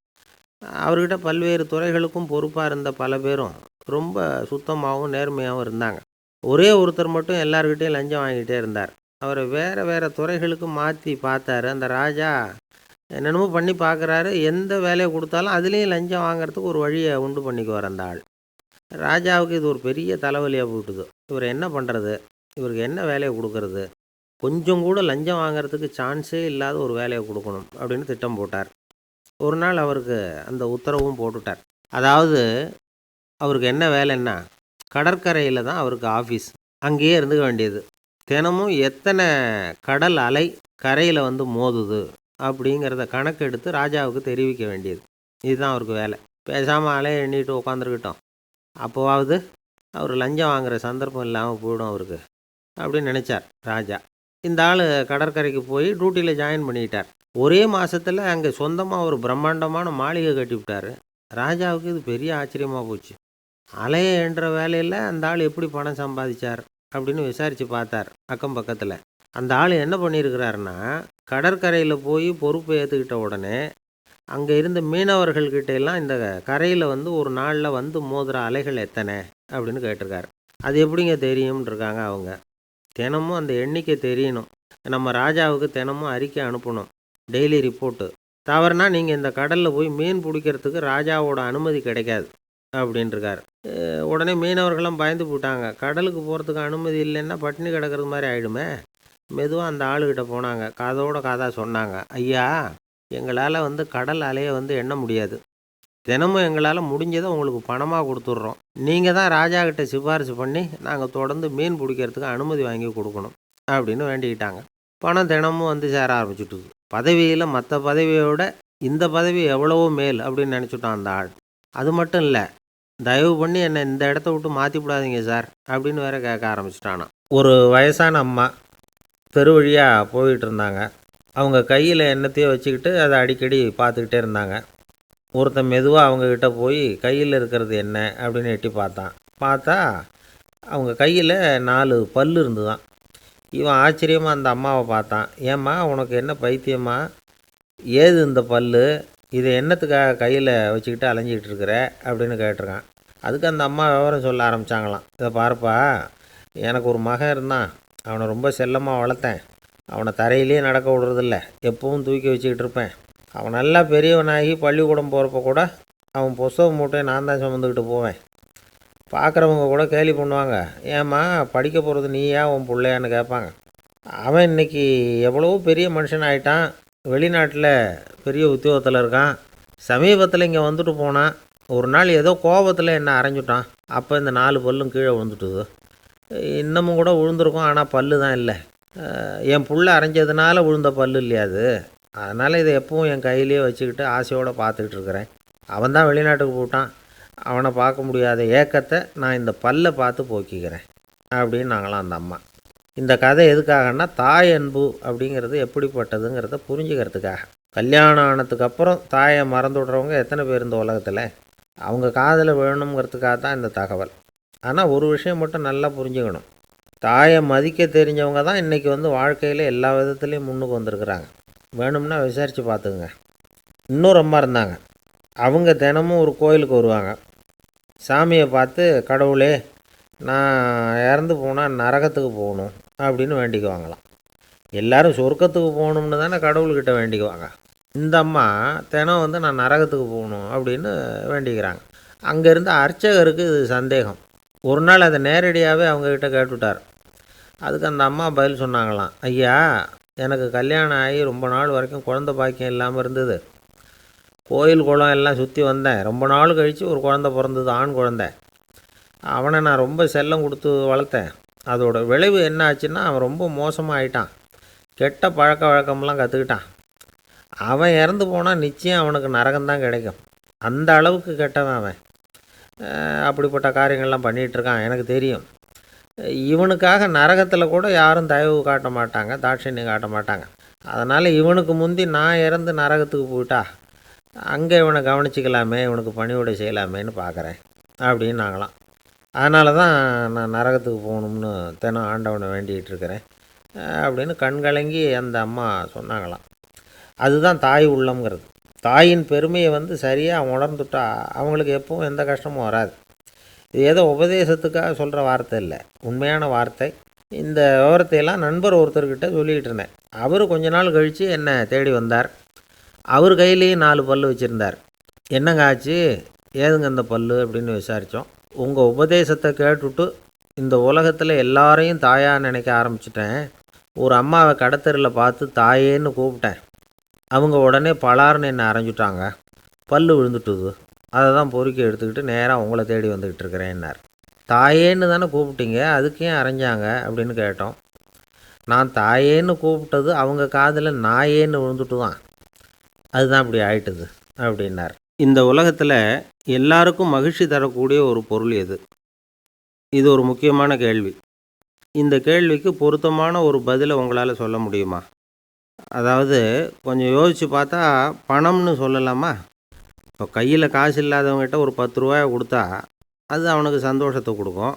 அவர்கிட்ட பல்வேறு துறைகளுக்கும் பொறுப்பாக இருந்த பல பேரும் ரொம்ப சுத்தமாகவும் நேர்மையாகவும் இருந்தாங்க. ஒரே ஒருத்தர் மட்டும் எல்லார்கிட்டையும் லஞ்சம் வாங்கிட்டே இருந்தார். அவரை வேறு வேறு துறைகளுக்கு மாற்றி பார்த்தாரு. அந்த ராஜா என்னென்னமோ பண்ணி பார்க்குறாரு. எந்த வேலையை கொடுத்தாலும் அதுலேயும் லஞ்சம் வாங்குறதுக்கு ஒரு வழியை உண்டு பண்ணிக்குவார் அந்த ஆள். ராஜாவுக்கு இது ஒரு பெரிய தலைவலியாக போட்டுது. இவர் என்ன பண்ணுறது, இவருக்கு என்ன வேலையை கொடுக்கறது, கொஞ்சம் கூட லஞ்சம் வாங்குறதுக்கு சான்ஸே இல்லாத ஒரு வேலையை கொடுக்கணும் அப்படின்னு திட்டம் போட்டார். ஒரு நாள் அவருக்கு அந்த உத்தரவும் போட்டுட்டார். அதாவது அவருக்கு என்ன வேலைன்னா, கடற்கரையில் தான் அவருக்கு ஆஃபீஸ். அங்கேயே இருந்துக்க வேண்டியது. தினமும் எத்தனை கடல் அலை கரையில் வந்து மோதுது அப்படிங்கிறத கணக்கெடுத்து ராஜாவுக்கு தெரிவிக்க வேண்டியது. இதுதான் அவருக்கு வேலை. பேசாமல் அலையை எண்ணிட்டு உட்காந்துருக்கட்டும், அப்போவாவது அவர் லஞ்சம் வாங்குகிற சந்தர்ப்பம் இல்லாமல் போயிடும் அவருக்கு அப்படின்னு நினச்சார் ராஜா. இந்த ஆள் கடற்கரைக்கு போய் டியூட்டியில் ஜாயின் பண்ணிக்கிட்டார். ஒரே மாதத்தில் அங்கே சொந்தமாக ஒரு பிரம்மாண்டமான மாளிகை கட்டிவிட்டார். ராஜாவுக்கு இது பெரிய ஆச்சரியமாக போச்சு. அலையை என்ற வேலையில் அந்த ஆள் எப்படி பணம் சம்பாதிச்சார் அப்படின்னு விசாரித்து பார்த்தார் அக்கம் பக்கத்தில். அந்த ஆள் என்ன பண்ணியிருக்கிறாருன்னா, கடற்கரையில் போய் பொறுப்பை ஏற்றுக்கிட்ட உடனே அங்கே இருந்த மீனவர்கள்கிட்ட எல்லாம் இந்த கரையில் வந்து ஒரு நாளில் வந்து மோதுகிற அலைகள் எத்தனை அப்படின்னு கேட்டிருக்காரு. அது எப்படிங்க தெரியும்னு இருக்காங்க அவங்க. தினமும் அந்த எண்ணிக்கை தெரியணும். நம்ம ராஜாவுக்கு தினமும் அறிக்கை அனுப்பணும், டெய்லி ரிப்போர்ட்டு. தவறுனா நீங்கள் இந்த கடலில் போய் மீன் பிடிக்கிறதுக்கு ராஜாவோட அனுமதி கிடைக்காது அப்படின்ட்டுருக்காரு. உடனே மீனவர்களும் பயந்து போட்டாங்க. கடலுக்கு போகிறதுக்கு அனுமதி இல்லைன்னா பட்டினி கிடக்கிறது மாதிரி ஆகிடுமே. மெதுவாக அந்த ஆளுகிட்ட போனாங்க. காதோட காதாக சொன்னாங்க, ஐயா, எங்களால் வந்து கடல் அலையை வந்து எண்ண முடியாது. தினமும் எங்களால் முடிஞ்சதை உங்களுக்கு பணமாக கொடுத்துட்றோம். நீங்கள் தான் ராஜா கிட்ட சிபாரிசு பண்ணி நாங்கள் தொடர்ந்து மீன் பிடிக்கிறதுக்கு அனுமதி வாங்கி கொடுக்கணும் அப்படின்னு வேண்டிக்கிட்டாங்க. பணம் தினமும் வந்து சேர ஆரம்பிச்சுட்டுது. பதவியில் மற்ற பதவியோட இந்த பதவி எவ்வளவோ மேல் அப்படின்னு நினச்சிட்டான் அந்த ஆள். அது மட்டும் இல்லை, தயவு பண்ணி என்னை இந்த இடத்த விட்டு மாற்றி விடாதீங்க சார் அப்படின்னு வேற கேட்க ஆரம்பிச்சிட்டானா. ஒரு வயசான அம்மா தெரு வழியாக போயிட்டு இருந்தாங்க. அவங்க கையில் எண்ணத்தையோ வச்சுக்கிட்டு அதை அடிக்கடி பார்த்துக்கிட்டே இருந்தாங்க. ஒருத்தன் மெதுவாக அவங்கக்கிட்ட போய் கையில் இருக்கிறது என்ன அப்படின்னு எட்டி பார்த்தா அவங்க கையில் 4 பல் இருந்துதான். இவன் ஆச்சரியமாக அந்த அம்மாவை பார்த்தான். ஏம்மா, உனக்கு என்ன பைத்தியமா, ஏது இந்த பல், இதை என்னத்துக்காக கையில் வச்சுக்கிட்டு அலைஞ்சிக்கிட்டு இருக்கிற அப்படின்னு கேட்டிருக்கான். அதுக்கு அந்த அம்மா விவரம் சொல்ல ஆரம்பித்தாங்களாம். இதை பாருப்பா, எனக்கு ஒரு மகன் இருந்தான். அவனை ரொம்ப செல்லமாக வளர்த்தேன். அவனை தரையிலேயே நடக்க விடுறதில்ல, எப்பவும் தூக்கி வச்சுக்கிட்டு இருப்பேன். அவன் நல்லா பெரியவனாகி பள்ளிக்கூடம் போகிறப்ப கூட அவன் புஸ்தக மூட்டையை நான் தான் சுமந்துக்கிட்டு போவேன். பார்க்குறவங்க கூட கேலி பண்ணுவாங்க, ஏம்மா படிக்க போகிறது நீயா உன் பிள்ளையான்னு கேட்பாங்க. அவன் இன்றைக்கி எவ்வளவோ பெரிய மனுஷன் ஆகிட்டான். வெளிநாட்டில் பெரிய உத்தியோகத்தில் இருக்கான். சமீபத்தில் இங்கே வந்துட்டு போனான். ஒரு நாள் ஏதோ கோபத்தில் என்ன அரைஞ்சுட்டான். அப்போ இந்த 4 பல்லும் கீழே விழுந்துட்டுது. இன்னமும் கூட விழுந்திருக்கும், ஆனால் பல்லு தான் இல்லை. என் புள்ள அரைஞ்சதுனால விழுந்த பல்லு இல்லையா அது. அதனால் இதை எப்பவும் என் கையிலேயே வச்சுக்கிட்டு ஆசையோடு பார்த்துக்கிட்டு இருக்கிறேன். அவன் தான் வெளிநாட்டுக்கு போட்டான். அவனை பார்க்க முடியாத ஏக்கத்தை நான் இந்த பல்லை பார்த்து போக்கிக்கிறேன் அப்படின்னு நாங்களாம் அந்த அம்மா. இந்த கதை எதுக்காகன்னா, தாய் அன்பு அப்படிங்கிறது எப்படிப்பட்டதுங்கிறத புரிஞ்சுக்கிறதுக்காக. கல்யாணம் ஆனதுக்கப்புறம் தாயை மறந்து விட்றவங்க எத்தனை பேர் இந்த உலகத்தில். அவங்க காதில் வேணுங்கிறதுக்காக தான் இந்த தகவல். ஆனால் ஒரு விஷயம் மட்டும் நல்லா புரிஞ்சுக்கணும், தாயை மதிக்க தெரிஞ்சவங்க தான் இன்றைக்கி வந்து வாழ்க்கையில் எல்லா விதத்துலேயும் முன்னுக்கு வந்திருக்கிறாங்க. வேணும்னா விசாரித்து பார்த்துக்குங்க. இன்னொரு அம்மா இருந்தாங்க. அவங்க தினமும் ஒரு கோயிலுக்கு வருவாங்க. சாமியை பார்த்து, கடவுளே, நான் இறந்து போனால் நரகத்துக்கு போகணும் அப்படின்னு வேண்டிக்குவாங்களாம். எல்லோரும் சொர்க்கத்துக்கு போகணும்னு தானே கடவுள்கிட்ட வேண்டிக்குவாங்க. இந்த அம்மா தினம் வந்து நான் நரகத்துக்கு போகணும் அப்படின்னு வேண்டிக்கிறாங்க. அங்கே இருந்த அர்ச்சகருக்கு இது சந்தேகம். ஒரு நாள் அதை நேரடியாகவே அவங்கக்கிட்ட கேட்டுவிட்டார். அதுக்கு அந்த அம்மா பதில் சொன்னாங்களாம், ஐயா, எனக்கு கல்யாணம் ஆகி ரொம்ப நாள் வரைக்கும் குழந்த பாக்கியம் இல்லாமல் இருந்தது. கோயில் குளம் எல்லாம் சுற்றி வந்தேன். ரொம்ப நாள் கழித்து ஒரு குழந்த பிறந்தது, ஆண் குழந்தை. அவனை நான் ரொம்ப செல்லம் கொடுத்து வளர்த்தேன். அதோட விளைவு என்ன ஆச்சுன்னா, அவன் ரொம்ப மோசமாக ஆயிட்டான். கெட்ட பழக்க வழக்கம்லாம் கற்றுக்கிட்டான். அவன் இறந்து போனால் நிச்சயம் அவனுக்கு நரகம்தான் கிடைக்கும். அந்த அளவுக்கு கெட்டவன் அவன். அப்படிப்பட்ட காரியங்கள்லாம் பண்ணிகிட்ருக்கான், எனக்கு தெரியும். இவனுக்காக நரகத்தில் கூட யாரும் தயவு காட்ட மாட்டாங்க, தாட்சண்யம் காட்ட மாட்டாங்க. அதனால் இவனுக்கு முந்தி நான் இறந்து நரகத்துக்கு போயிட்டா அங்கே இவனை கவனிச்சிக்கலாமே, இவனுக்கு பணிவிடை செய்யலாமேன்னு பார்க்குறேன் அப்படின்னு நாங்களாம். அதனால தான் நான் நரகத்துக்கு போகணும்னு தினம் ஆண்டவனை வேண்டிகிட்டு இருக்கிறேன் அப்படின்னு கண்கலங்கி அந்த அம்மா சொன்னாங்களாம். அதுதான் தாய் உள்ளம்ங்கிறது. தாயின் பெருமையை சரியாக உணர்ந்துட்டா அவங்களுக்கு எப்பவும் எந்த கஷ்டமும் வராது. இது ஏதோ உபதேசத்துக்காக சொல்கிற வார்த்தை இல்லை, உண்மையான வார்த்தை. இந்த விவரத்தையெல்லாம் நண்பர் ஒருத்தர்கிட்ட சொல்லிக்கிட்டு இருந்தேன். அவர் கொஞ்ச நாள் கழித்து என்னை தேடி வந்தார். அவர் கையிலேயும் 4 பல் வச்சுருந்தார். என்னங்க ஆச்சு, ஏதுங்க இந்த பல் அப்படின்னு விசாரித்தோம். உங்கள் உபதேசத்தை கேட்டுவிட்டு இந்த உலகத்தில் எல்லாரையும் தாயாக நினைக்க ஆரம்பிச்சிட்டேன். ஒரு அம்மாவை கடத்தரில் பார்த்து தாயேன்னு கூப்பிட்டேன். அவங்க உடனே பலார்னு என்னை அரைஞ்சிட்டாங்க. பல் விழுந்துட்டுது. அதை தான் பொறுக்கி எடுத்துக்கிட்டு நேராக உங்களை தேடி வந்துக்கிட்டு இருக்கிறேன்னார். தாயேன்னு தானே கூப்பிட்டீங்க, அதுக்கு ஏன் அரைஞ்சாங்க அப்படின்னு கேட்டோம். நான் தாயேன்னு கூப்பிட்டது அவங்க காதில் நாயேன்னு விழுந்துட்டு தான், அதுதான் இப்படி ஆயிட்டுது அப்படின்னார். இந்த உலகத்தில் எல்லாருக்கும் மகிழ்ச்சி தரக்கூடிய ஒரு பொருள் எது? இது ஒரு முக்கியமான கேள்வி. இந்த கேள்விக்கு பொருத்தமான ஒரு பதிலை உங்களால் சொல்ல முடியுமா? அதாவது கொஞ்சம் யோசித்து பார்த்தா பணம்னு சொல்லலாமா? இப்போ கையில் காசு இல்லாதவங்ககிட்ட ஒரு 10 ரூபாயை கொடுத்தா அது அவனுக்கு சந்தோஷத்தை கொடுக்கும்.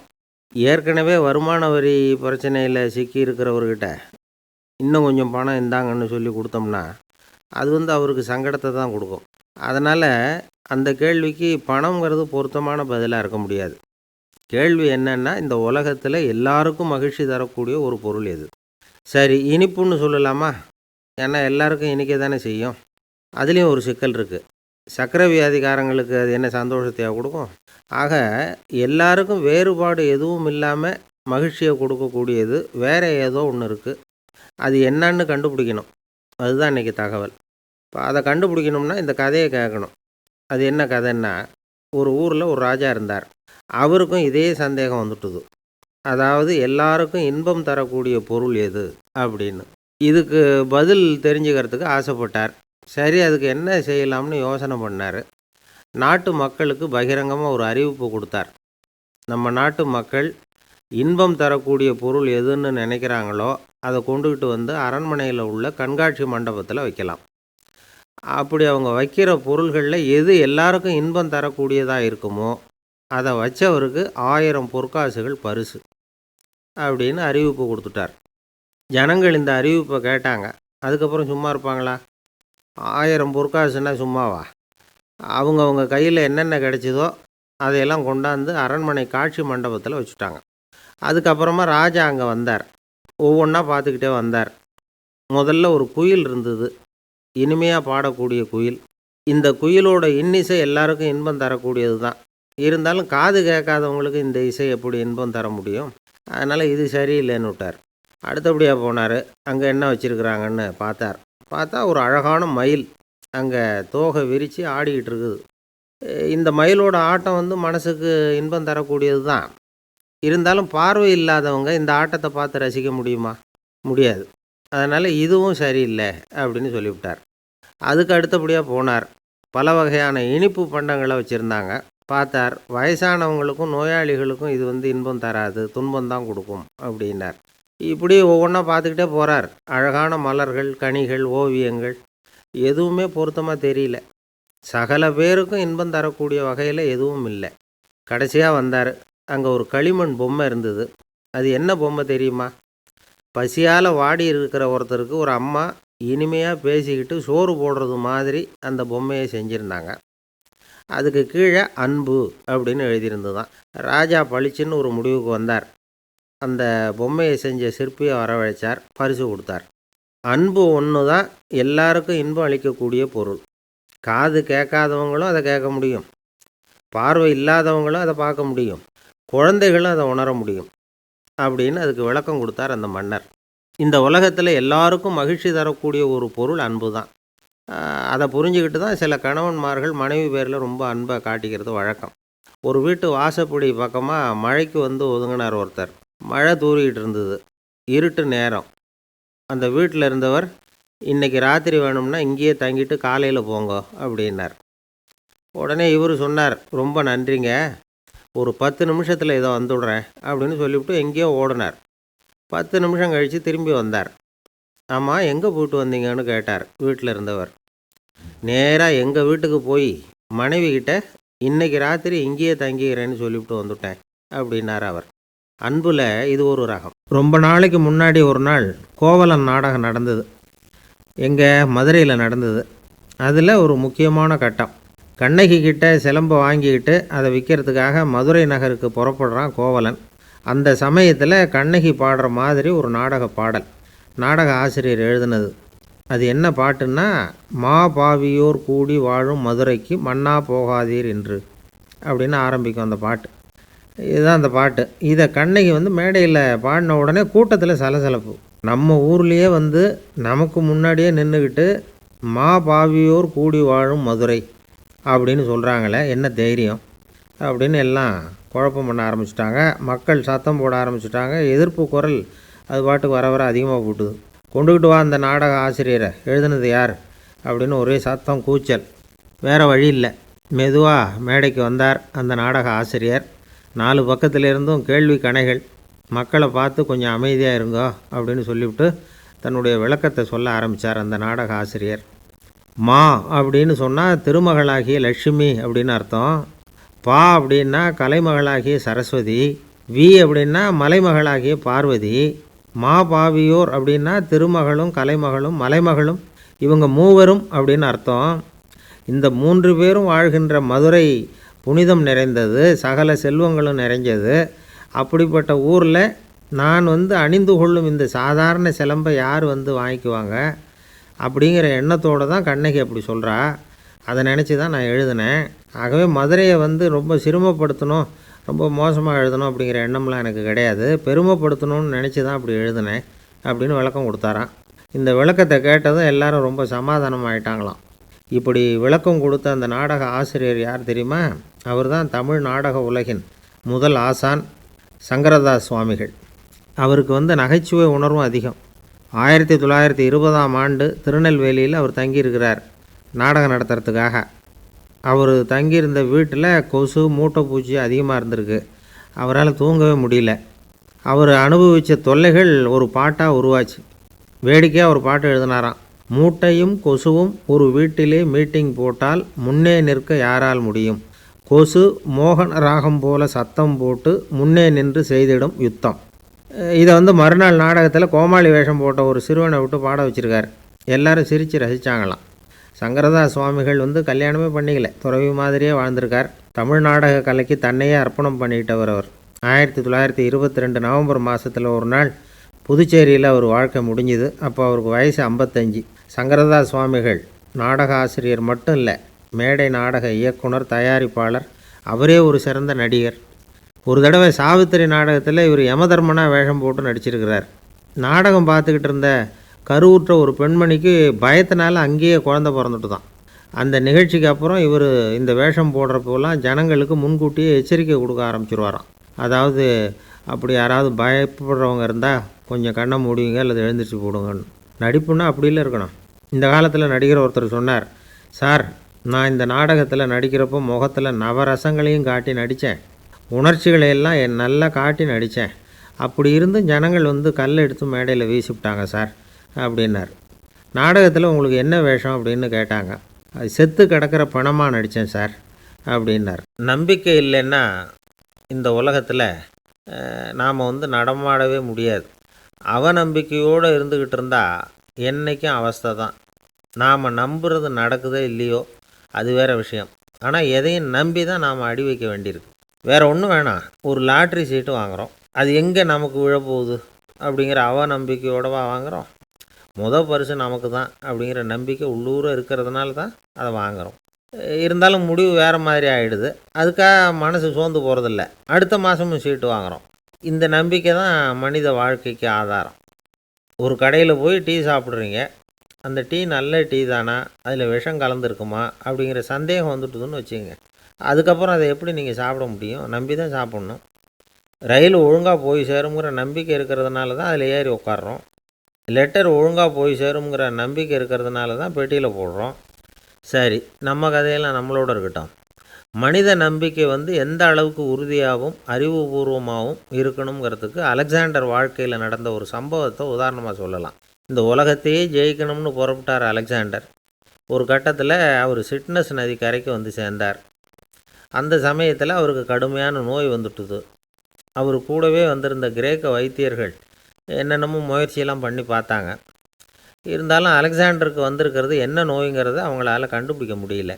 ஏற்கனவே வருமான வரி பிரச்சனையில் சிக்கி இருக்கிறவர்கிட்ட இன்னும் கொஞ்சம் பணம் இந்தாங்கன்னு சொல்லி கொடுத்தோம்னா அது அவருக்கு சங்கடத்தை தான் கொடுக்கும். அதனால் அந்த கேள்விக்கு பணங்கிறது பொருத்தமான பதிலாக இருக்க முடியாது. கேள்வி என்னன்னா, இந்த உலகத்தில் எல்லாருக்கும் மகிழ்ச்சி தரக்கூடிய ஒரு பொருள் எது? சரி, இனிப்புன்னு சொல்லலாமா? ஏன்னா எல்லாருக்கும் இனிக்க தானே செய்யும். அதுலேயும் ஒரு சிக்கல் இருக்குது. சர்க்கரை வியாதிக்காரங்களுக்கு அது என்ன சந்தோஷத்தையாக கொடுக்கும்? ஆக எல்லாருக்கும் வேறுபாடு எதுவும் இல்லாமல் மகிழ்ச்சியை கொடுக்கக்கூடியது வேறு ஏதோ ஒன்று இருக்குது. அது என்னன்னு கண்டுபிடிக்கணும். அதுதான் இன்றைக்கி தகவல். இப்போ அதை கண்டுபிடிக்கணும்னா இந்த கதையை கேட்கணும். அது என்ன கதைன்னா, ஒரு ஊரில் ஒரு ராஜா இருந்தார். அவருக்கும் இதே சந்தேகம் வந்துட்டுது. அதாவது எல்லாருக்கும் இன்பம் தரக்கூடிய பொருள் எது அப்படின்னு. இதுக்கு பதில் தெரிஞ்சுக்கிறதுக்கு ஆசைப்பட்டார். சரி, அதுக்கு என்ன செய்யலாம்னு யோசனை பண்ணார். நாட்டு மக்களுக்கு பகிரங்கமாக ஒரு அறிவிப்பு கொடுத்தார். நம்ம நாட்டு மக்கள் இன்பம் தரக்கூடிய பொருள் எதுன்னு நினைக்கிறாங்களோ அதை கொண்டுக்கிட்டு அரண்மனையில் உள்ள கண்காட்சி மண்டபத்தில் வைக்கலாம். அப்படி அவங்க வைக்கிற பொருள்களில் எது எல்லாருக்கும் இன்பம் தரக்கூடியதாக இருக்குமோ அதை வச்சவருக்கு 1000 பொற்காசுகள் பரிசு அப்படின்னு அறிவிப்பு கொடுத்துட்டார். ஜனங்கள் இந்த அறிவிப்பை கேட்டாங்க. அதுக்கப்புறம் சும்மா இருப்பாங்களா? 1000 பொற்காசுன்னா சும்மாவா? அவங்க கையில் என்னென்ன கிடைச்சிதோ அதையெல்லாம் கொண்டாந்து அரண்மனை காட்சி மண்டபத்தில் வச்சுட்டாங்க. அதுக்கப்புறமா ராஜா அங்கே வந்தார். ஒவ்வொன்றா பார்த்துக்கிட்டே வந்தார். முதல்ல ஒரு குயில் இருந்தது, இனிமையாக பாடக்கூடிய குயில். இந்த குயிலோட இன்னிசை எல்லாருக்கும் இன்பம் தரக்கூடியது தான். இருந்தாலும் காது கேட்காதவங்களுக்கு இந்த இசை எப்படி இன்பம் தர முடியும்? அதனால் இது சரியில்லைன்னு விட்டார். அடுத்தபடியாக போனார். அங்கே என்ன வச்சுருக்குறாங்கன்னு பார்த்தா ஒரு அழகான மயில் அங்கே தோகை விரித்து ஆடிக்கிட்டு இருக்குது. இந்த மயிலோட ஆட்டம் மனசுக்கு இன்பம் தரக்கூடியது தான். இருந்தாலும் பார்வை இல்லாதவங்க இந்த ஆட்டத்தை பார்த்து ரசிக்க முடியுமா? முடியாது. அதனால் இதுவும் சரியில்லை அப்படின்னு சொல்லிவிட்டார். அதுக்கு அடுத்தபடியாக போனார். பல வகையான இனிப்பு பண்டங்களை வச்சுருந்தாங்க. பார்த்தார், வயசானவங்களுக்கும் நோயாளிகளுக்கும் இது இன்பம் தராது, துன்பம் தான் கொடுக்கும் அப்படின்னார். இப்படி ஒவ்வொன்றா பார்த்துக்கிட்டே போகிறார். அழகான மலர்கள், கனிகள், ஓவியங்கள் எதுவுமே பொருத்தமாக தெரியல. சகல பேருக்கும் இன்பம் தரக்கூடிய வகையில் எதுவும் இல்லை. கடைசியாக வந்தார். அங்கே ஒரு களிமண் பொம்மை இருந்தது. அது என்ன பொம்மை தெரியுமா? பசியால் வாடி இருக்கிற ஒருத்தருக்கு ஒரு அம்மா இனிமையாக பேசிக்கிட்டு சோறு போடுறது மாதிரி அந்த பொம்மையை செஞ்சுருந்தாங்க. அதுக்கு கீழே அன்பு அப்படின்னு எழுதியிருந்ததுதான். ராஜா பளிச்சுன்னு ஒரு முடிவுக்கு வந்தார். அந்த பொம்மையை செஞ்ச சிற்பியை வரவழைச்சார், பரிசு கொடுத்தார். அன்பு ஒன்று தான் எல்லாருக்கும் இன்பம் அளிக்கக்கூடிய பொருள். காது கேட்காதவங்களும் அதை கேட்க முடியும். பார்வை இல்லாதவங்களும் அதை பார்க்க முடியும், குழந்தைகளும் அதை உணர முடியும் அப்படின்னு அதுக்கு விளக்கம் கொடுத்தார் அந்த மன்னர். இந்த உலகத்தில் எல்லாருக்கும் மகிழ்ச்சி தரக்கூடிய ஒரு பொருள் அன்பு தான். அதை புரிஞ்சுக்கிட்டு தான் சில கணவன்மார்கள் மனைவி பேரில் ரொம்ப அன்பை காட்டிக்கிறது வழக்கம். ஒரு வீட்டு வாசப்படி பக்கமாக மழைக்கு வந்து ஒதுங்கினார் ஒருத்தர். மழை தூறிக்கிட்டு இருந்தது, இருட்டு நேரம். அந்த வீட்டில் இருந்தவர், இன்றைக்கி ராத்திரி வேணும்னா இங்கேயே தங்கிட்டு காலையில் போங்க அப்படின்னார். உடனே இவர் சொன்னார், ரொம்ப நன்றிங்க, ஒரு 10 நிமிஷத்தில் இதை வந்துவிடுறேன் அப்படின்னு சொல்லிவிட்டு எங்கேயோ ஓடினார். 10 நிமிஷம் கழித்து திரும்பி வந்தார். ஆமாம், எங்கே போயிட்டு வந்தீங்கன்னு கேட்டார் வீட்டில் இருந்தவர். நேராக எங்கள் வீட்டுக்கு போய் மனைவி கிட்ட இன்றைக்கி ராத்திரி இங்கேயே தங்கிக்கிறேன்னு சொல்லிவிட்டு வந்துட்டேன் அப்படின்னார் அவர். அன்பில் இது ஒரு ரகம். ரொம்ப நாளைக்கு முன்னாடி ஒரு நாள் கோவலன் நாடகம் நடந்தது. எங்கள் மதுரையில் நடந்தது. அதில் ஒரு முக்கியமான கட்டம். கண்ணகி கிட்ட சிலம்பை வாங்கிக்கிட்டு அதை விற்கிறதுக்காக மதுரை நகருக்கு புறப்படுறான் கோவலன். அந்த சமயத்தில் கண்ணகி பாடுற மாதிரி ஒரு நாடக பாடல் நாடக ஆசிரியர் எழுதினது. அது என்ன பாட்டுன்னா, மா பாவியோர் கூடி வாழும் மதுரைக்கு மன்னா போகாதீர் என்று அப்படின்னு ஆரம்பிக்கும் அந்த பாட்டு. இதுதான் அந்த பாட்டு. இதை கண்ணகி மேடையில் பாடின உடனே கூட்டத்தில் சலசலப்பு. நம்ம ஊர்லேயே நமக்கு முன்னாடியே நின்றுக்கிட்டு மா பாவியோர் கூடி வாழும் மதுரை அப்படின்னு சொல்கிறாங்களே, என்ன தைரியம் அப்படின்னு எல்லாம் குழப்பம் பண்ண ஆரம்பிச்சிட்டாங்க. மக்கள் சத்தம் போட ஆரம்பிச்சிட்டாங்க. எதிர்ப்பு குரல் அது பாட்டுக்கு வர வர அதிகமாக போட்டுது. கொண்டுக்கிட்டு வா அந்த நாடக ஆசிரியரை, எழுதுனது யார் அப்படின்னு ஒரே சத்தம், கூச்சல். வேறு வழி இல்லை. மெதுவாக மேடைக்கு வந்தார் அந்த நாடக ஆசிரியர். 4 பக்கத்திலிருந்தும் கேள்வி கணைகள். மக்களை பார்த்து கொஞ்சம் அமைதியாக இருங்கோ அப்படின்னு சொல்லிவிட்டு தன்னுடைய விளக்கத்தை சொல்ல ஆரம்பித்தார் அந்த நாடக ஆசிரியர். மா அப்படின்னு சொன்னால் திருமகளாகிய லட்சுமி அப்படின்னு அர்த்தம். பா அப்படின்னா கலைமகளாகிய சரஸ்வதி. வி அப்படின்னா மலைமகளாகிய பார்வதி. மா பாவியோர் அப்படின்னா திருமகளும் கலைமகளும் மலைமகளும், இவங்க மூவரும் அப்படின்னு அர்த்தம். இந்த 3 பேரும் வாழ்கின்ற மதுரை புனிதம் நிறைந்தது, சகல செல்வங்களும் நிறைஞ்சது. அப்படிப்பட்ட ஊரில் நான் அணிந்து கொள்ளும் இந்த சாதாரண சிலம்பை யார் வாங்கிக்குவாங்க அப்படிங்கிற எண்ணத்தோடு தான் கண்ணகி அப்படி சொல்கிறா. அதை நினச்சி தான் நான் எழுதினேன். ஆகவே மதுரையை ரொம்ப சிரமப்படுத்தணும், ரொம்ப மோசமாக எழுதணும் அப்படிங்கிற எண்ணம்லாம் எனக்கு கிடையாது. பெருமைப்படுத்தணும்னு நினச்சி தான் அப்படி எழுதினேன் அப்படின்னு விளக்கம் கொடுத்தாராம். இந்த விளக்கத்தை கேட்டதும் எல்லாரும் ரொம்ப சமாதானம் ஆகிட்டாங்களாம். இப்படி விளக்கம் கொடுத்த அந்த நாடக ஆசிரியர் யார் தெரியுமா? அவர் தான் தமிழ் நாடக உலகின் முதல் ஆசான் சங்கரதாஸ் சுவாமிகள். அவருக்கு நகைச்சுவை உணர்வும் அதிகம். 1920ஆம் ஆண்டு திருநெல்வேலியில் அவர் தங்கியிருக்கிறார் நாடகம் நடத்துறதுக்காக. அவர் தங்கியிருந்த வீட்டில் கொசு மூட்டைப்பூச்சி அதிகமாக இருந்திருக்கு. அவரால் தூங்கவே முடியல. அவர் அனுபவித்த தொல்லைகள் ஒரு பாட்டாக உருவாச்சு. வேடிக்கையாக ஒரு பாட்டு எழுதினாராம். மூட்டையும் கொசுவும் ஒரு வீட்டிலே மீட்டிங் போட்டால் முன்னே நிற்க யாரால் முடியும்? கொசு மோகன ராகம் போல சத்தம் போட்டு முன்னே நின்று செய்திடும் யுத்தம். இதை மறுநாள் நாடகத்தில் கோமாளி வேஷம் போட்ட ஒரு சிறுவனை விட்டு பாட வச்சுருக்கார். எல்லாரும் சிரித்து ரசித்தாங்களாம். சங்கரதாஸ் சுவாமிகள் கல்யாணமே பண்ணிக்கல, துறவி மாதிரியே வாழ்ந்திருக்கார். தமிழ் நாடக கலைக்கு தன்னையே அர்ப்பணம் பண்ணிக்கிட்டவர் அவர். 1922 நவம்பர் மாதத்தில் ஒரு நாள் புதுச்சேரியில் அவர் வாழ்க்கை முடிஞ்சுது. அப்போ அவருக்கு வயசு 55. சங்கரதாஸ் சுவாமிகள் நாடக ஆசிரியர் மட்டும் இல்லை, மேடை நாடக இயக்குனர், தயாரிப்பாளர். அவரே ஒரு சிறந்த நடிகர். ஒரு தடவை சாவித்திரி நாடகத்தில் இவர் யமதர்மனாக வேஷம் போட்டு நடிச்சிருக்கிறார். நாடகம் பார்த்துக்கிட்டு இருந்த கருவுற்ற ஒரு பெண்மணிக்கு பயத்தினால அங்கேயே குழந்தை பிறந்துட்டு தான். அந்த நிகழ்ச்சிக்கு அப்புறம் இவர் இந்த வேஷம் போடுறப்போலாம் ஜனங்களுக்கு முன்கூட்டியே எச்சரிக்கை கொடுக்க ஆரம்பிச்சிருவாராம். அதாவது அப்படி யாராவது பயப்படுறவங்க இருந்தால் கொஞ்சம் கண்ணை மூடிங்க அல்லது எழுந்திரிச்சு போடுங்கன்னு. நடிப்புன்னா அப்படிலாம் இருக்கணும். இந்த காலத்தில் நடிகர் ஒருத்தர் சொன்னார், சார், நான் இந்த நாடகத்தில் நடிக்கிறப்போ முகத்தில் நவரசங்களையும் காட்டி நடித்தேன், உணர்ச்சிகளை எல்லாம் நல்லா காட்டி நடித்தேன். அப்படி இருந்து ஜனங்கள் கல் எடுத்து மேடையில் வீசிவிட்டாங்க சார் அப்படின்னார். நாடகத்தில் உங்களுக்கு என்ன வேஷம் அப்படின்னு கேட்டாங்க. அது செத்து கிடக்கிற பணமாக நடித்தேன் சார் அப்படின்னார். நம்பிக்கை இல்லைன்னா இந்த உலகத்தில் நாம் நடமாடவே முடியாது. அவநம்பிக்கையோடு இருந்துக்கிட்டு இருந்தால் என்றைக்கும் அவஸ்தை தான். நாம் நம்புறது நடக்குதோ இல்லையோ அது வேறு விஷயம். ஆனால் எதையும் நம்பி தான் நாம் அடி வைக்க வேண்டியிருக்கு. வேறு ஒன்றும் வேணாம், ஒரு லாட்ரி சீட்டு வாங்குகிறோம், அது எங்கே நமக்கு விழப்போகுது அப்படிங்கிற அவநம்பிக்கையோடவா வாங்குகிறோம்? பரிசு நமக்கு தான் அப்படிங்கிற நம்பிக்கை உள்ளூர இருக்கிறதுனால தான் அதை வாங்குகிறோம். இருந்தாலும் முடிவு வேறு மாதிரி ஆகிடுது. அதுக்காக மனசு சோர்ந்து போகிறதில்ல. அடுத்த மாதமும் சீட்டு வாங்குகிறோம். இந்த நம்பிக்கை தான் மனித வாழ்க்கைக்கு ஆதாரம். ஒரு கடையில் போய் டீ சாப்பிட்றீங்க. அந்த டீ நல்ல டீ தானா, அதில் விஷம் கலந்துருக்குமா அப்படிங்கிற சந்தேகம் வந்துட்டுதுன்னு வச்சுக்கோங்க. அதுக்கப்புறம் அதை எப்படி நீங்கள் சாப்பிட முடியும்? நம்பி தான் சாப்பிட்ணும். ரயில் ஒழுங்காக போய் சேருங்கிற நம்பிக்கை இருக்கிறதுனால தான் அதில் ஏறி உட்காடுறோம். லெட்டர் ஒழுங்காக போய் சேருங்கிற நம்பிக்கை இருக்கிறதுனால தான் பெட்டியில் போடுறோம். சரி, நம்ம கதையெல்லாம் நம்மளோட இருக்கட்டும். மனித நம்பிக்கை எந்த அளவுக்கு உறுதியாகவும் அறிவுபூர்வமாகவும் இருக்கணுங்கிறதுக்கு அலெக்சாண்டர் வாழ்க்கையில் நடந்த ஒரு சம்பவத்தை உதாரணமாக சொல்லலாம். இந்த உலகத்தையே ஜெயிக்கணும்னு புறப்பட்டார் அலெக்சாண்டர். ஒரு கட்டத்தில் அவர் சிட்னஸ் நதி கரைக்கு சேர்ந்தார். அந்த சமயத்தில் அவருக்கு கடுமையான நோய் வந்துட்டுது. அவர் கூடவே வந்திருந்த கிரேக்க வைத்தியர்கள் என்னென்னமோ முயற்சியெல்லாம் பண்ணி பார்த்தாங்க. இருந்தாலும் அலெக்சாண்டருக்கு வந்திருக்கிறது என்ன நோய்ங்கிறத அவங்களால கண்டுபிடிக்க முடியல.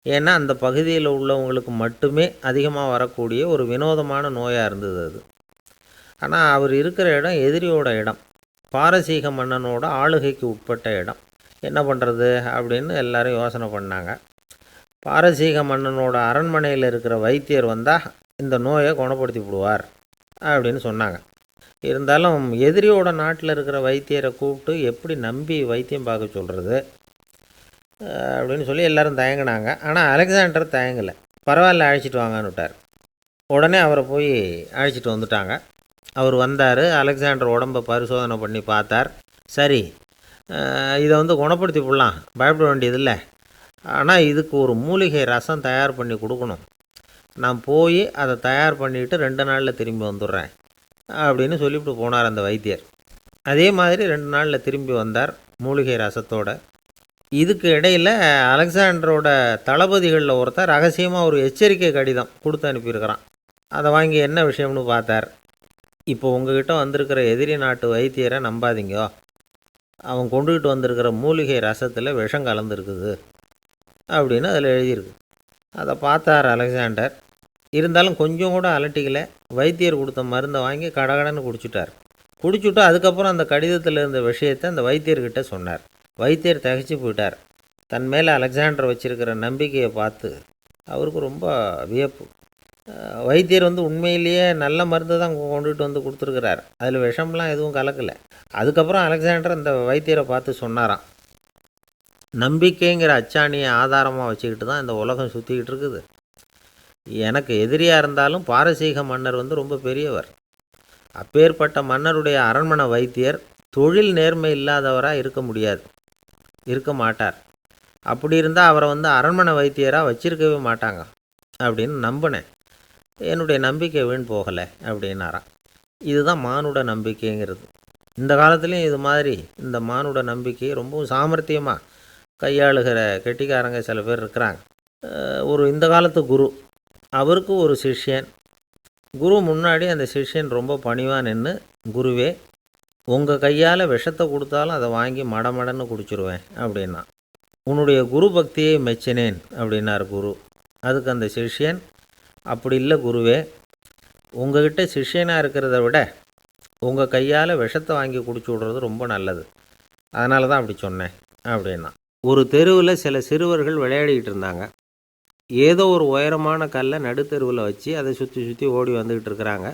ஏன்னா அந்த பகுதியில் உள்ளவங்களுக்கு மட்டுமே அதிகமாக வரக்கூடிய ஒரு வினோதமான நோயாக இருந்தது அது. ஆனால் அவர் இருக்கிற இடம் எதிரியோட இடம், பாரசீக மன்னனோட ஆளுகைக்கு உட்பட்ட இடம். என்ன பண்ணுறது அப்படின்னு எல்லாரும் யோசனை பண்ணாங்க. பாரசீக மன்னனோட அரண்மனையில் இருக்கிற வைத்தியர் வந்தால் இந்த நோயை குணப்படுத்தி விடுவார் அப்படின்னு சொன்னாங்க. இருந்தாலும் எதிரியோட நாட்டில் இருக்கிற வைத்தியரை கூப்பிட்டு எப்படி நம்பி வைத்தியம் பார்க்க சொல்கிறது அப்படின்னு சொல்லி எல்லோரும் தயங்கினாங்க. ஆனால் அலெக்சாண்டர் தயங்கலை. பரவாயில்ல, அழைச்சிட்டு வாங்கன்னு விட்டார். உடனே அவரை போய் அழைச்சிட்டு வந்துட்டாங்க. அவர் வந்தார். அலெக்சாண்டர் உடம்பை பரிசோதனை பண்ணி பார்த்தார். சரி, இதை குணப்படுத்தி விடலாம், பயப்பட வேண்டியதில்லை. ஆனால் இதுக்கு ஒரு மூலிகை ரசம் தயார் பண்ணி கொடுக்கணும். நான் போய் அதை தயார் பண்ணிவிட்டு 2 நாளில் திரும்பி வந்துடுறேன் அப்படின்னு சொல்லிவிட்டு போனார் அந்த வைத்தியர். அதே மாதிரி 2 நாளில் திரும்பி வந்தார் மூலிகை ரசத்தோடு. இதுக்கு இடையில் அலெக்சாண்டரோட தளபதிகளில் ஒருத்தர் ரகசியமாக ஒரு எச்சரிக்கை கடிதம் கொடுத்து அனுப்பியிருக்கிறான். அதை வாங்கி என்ன விஷயம்னு பார்த்தார். இப்போ உங்ககிட்ட வந்திருக்கிற எதிரி நாட்டு வைத்தியரை நம்பாதீங்கோ, அவன் கொண்டுகிட்டு வந்திருக்கிற மூலிகை ரசத்தில் விஷம் கலந்துருக்குது அப்படின்னு அதில் எழுதியிருக்கு. அதை பார்த்தார் அலெக்சாண்டர். இருந்தாலும் கொஞ்சம் கூட அலட்டிக்கலை. வைத்தியர் கொடுத்த மருந்தை வாங்கி கடகடன்னு குடிச்சுட்டு அதுக்கப்புறம் அந்த கடிதத்தில் இருந்த விஷயத்தை அந்த வைத்தியர்கிட்ட சொன்னார். வைத்தியர் திகைச்சு போயிட்டார். தன் மேலே அலெக்சாண்டர் வச்சுருக்கிற நம்பிக்கையை பார்த்து அவருக்கு ரொம்ப வியப்பு. வைத்தியர் உண்மையிலேயே நல்ல மருந்து தான் கொண்டுகிட்டு கொடுத்துருக்கிறார், அதில் விஷம்லாம் எதுவும் கலக்கலை. அதுக்கப்புறம் அலெக்சாண்டர் அந்த வைத்தியரை பார்த்து சொன்னாராம், நம்பிக்கைங்கிற அச்சாணியை ஆதாரமாக வச்சுக்கிட்டு தான் இந்த உலகம் சுற்றிக்கிட்டு இருக்குது. எனக்கு எதிரியாக இருந்தாலும் பாரசீக மன்னர் ரொம்ப பெரியவர். அப்பேற்பட்ட மன்னருடைய அரண்மனை வைத்தியர் தொழில் நேர்மை இல்லாதவராக இருக்க மாட்டார். அப்படி இருந்தால் அவரை அரண்மனை வைத்தியராக வச்சிருக்கவே மாட்டாங்க அப்படின்னு நம்பினேன். என்னுடைய நம்பிக்கை வீண் போகலை அப்படின்னாராம். இதுதான் மானுட நம்பிக்கைங்கிறது. இந்த காலத்துலேயும் இது மாதிரி இந்த மானுட நம்பிக்கையை ரொம்பவும் சாமர்த்தியமாக கையாளுகிற கெட்டிக்காரங்க சில பேர் இருக்கிறாங்க. இந்த காலத்து குரு, அவருக்கு ஒரு சிஷ்யன். குரு முன்னாடி அந்த சிஷ்யன் ரொம்ப பணிவாக நின்று, குருவே, உங்கள் கையால் விஷத்தை கொடுத்தாலும் அதை வாங்கி மடமடன்னு குடிச்சிருவேன் அப்படின்னா. உன்னுடைய குரு பக்தியை மெச்சினேன் அப்படின்னார் குரு. அதுக்கு அந்த சிஷ்யன், அப்படி இல்லை குருவே, உங்ககிட்ட சிஷ்யனாக இருக்கிறத விட உங்கள் கையால் விஷத்தை வாங்கி குடிச்சு விட்றது ரொம்ப நல்லது, அதனால தான் அப்படி சொன்னேன் அப்படின்னா. ஒரு தெருவில் சில சிறுவர்கள் விளையாடிக்கிட்டு இருந்தாங்க. ஏதோ ஒரு உயரமான கல்லை நடுத்தெருவில் வச்சு அதை சுற்றி சுற்றி ஓடி வந்துக்கிட்டு இருக்கிறாங்க.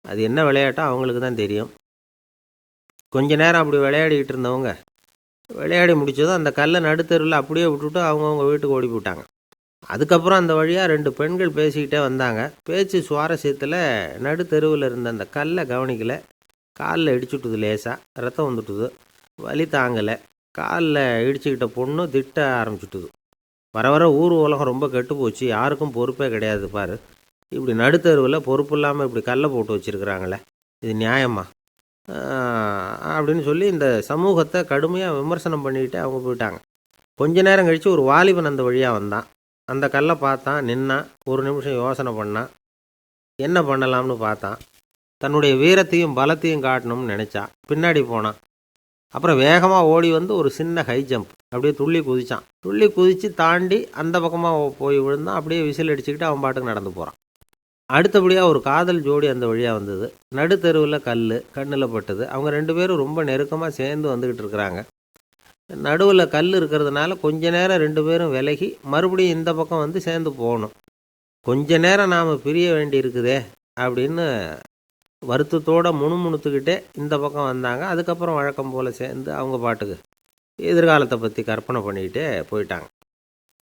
அது என்ன விளையாட்டோ அவங்களுக்கு தான் தெரியும். கொஞ்ச நேரம் அப்படி விளையாடிக்கிட்டு இருந்தவங்க விளையாடி முடித்ததும் அந்த கல்லை நடுத்தெருவில் அப்படியே விட்டுட்டு அவங்கவுங்க வீட்டுக்கு ஓடி போயிட்டாங்க. அதுக்கப்புறம் அந்த வழியாக 2 பெண்கள் பேசிக்கிட்டே வந்தாங்க. பேச்சு சுவாரஸ்யத்தில் நடுத்தெருவில் இருந்த அந்த கல்லை கவனிக்கலை. காலில் இடிச்சுட்டுது, லேசாக ரத்தம் வந்துட்டுது, வலி தாங்கலை. காலில் இடிச்சுக்கிட்ட பொண்ணு திட்ட ஆரம்பிச்சுட்டுது. வர வர ஊர் உலகம் ரொம்ப கெட்டு போச்சு, யாருக்கும் பொறுப்பே கிடையாது பாரு, இப்படி நடுத்தருவில் பொறுப்பு இல்லாமல் இப்படி கல்லை போட்டு வச்சுருக்குறாங்களே, இது நியாயமா அப்படின்னு சொல்லி இந்த சமூகத்தை கடுமையாக விமர்சனம் பண்ணிக்கிட்டு அவங்க போயிட்டாங்க. கொஞ்ச நேரம் கழித்து ஒரு வாலிபன் அந்த வழியாக வந்தான். அந்த கல்லை பார்த்தான், நின்னான். ஒரு நிமிஷம் யோசனை பண்ணான், என்ன பண்ணலாம்னு பார்த்தான். தன்னுடைய வீரத்தையும் பலத்தையும் காட்டணும்னு நினச்சான். பின்னாடி போனான். அப்புறம் வேகமாக ஓடி ஒரு சின்ன ஹை ஜம்ப், அப்படியே துள்ளி குதித்தான். துள்ளி குதித்து தாண்டி அந்த பக்கமாக போய் விழுந்தான். அப்படியே விசில் அடிச்சுக்கிட்டு அவன் பாட்டுக்கு நடந்து போகிறான். அடுத்தபடியாக ஒரு காதல் ஜோடி அந்த வழியாக வந்தது. நடுத்தெருவில் கல் கண்ணில் பட்டது. அவங்க 2 பேரும் ரொம்ப நெருக்கமாக சேர்ந்து வந்துக்கிட்டு இருக்கிறாங்க. நடுவில் கல் இருக்கிறதுனால கொஞ்ச நேரம் 2 பேரும் விலகி மறுபடியும் இந்த பக்கம் வந்து சேர்ந்து போகணும். கொஞ்ச நேரம் நாம் பிரிய வேண்டி இருக்குதே அப்படின்னு வருத்தத்தோடு முணுமுணுத்துக்கிட்டே இந்த பக்கம் வந்தாங்க. அதுக்கப்புறம் வழக்கம் போல் சேர்ந்து அவங்க பாட்டுக்கு எதிர்காலத்தை பற்றி கற்பனை பண்ணிக்கிட்டே போயிட்டாங்க.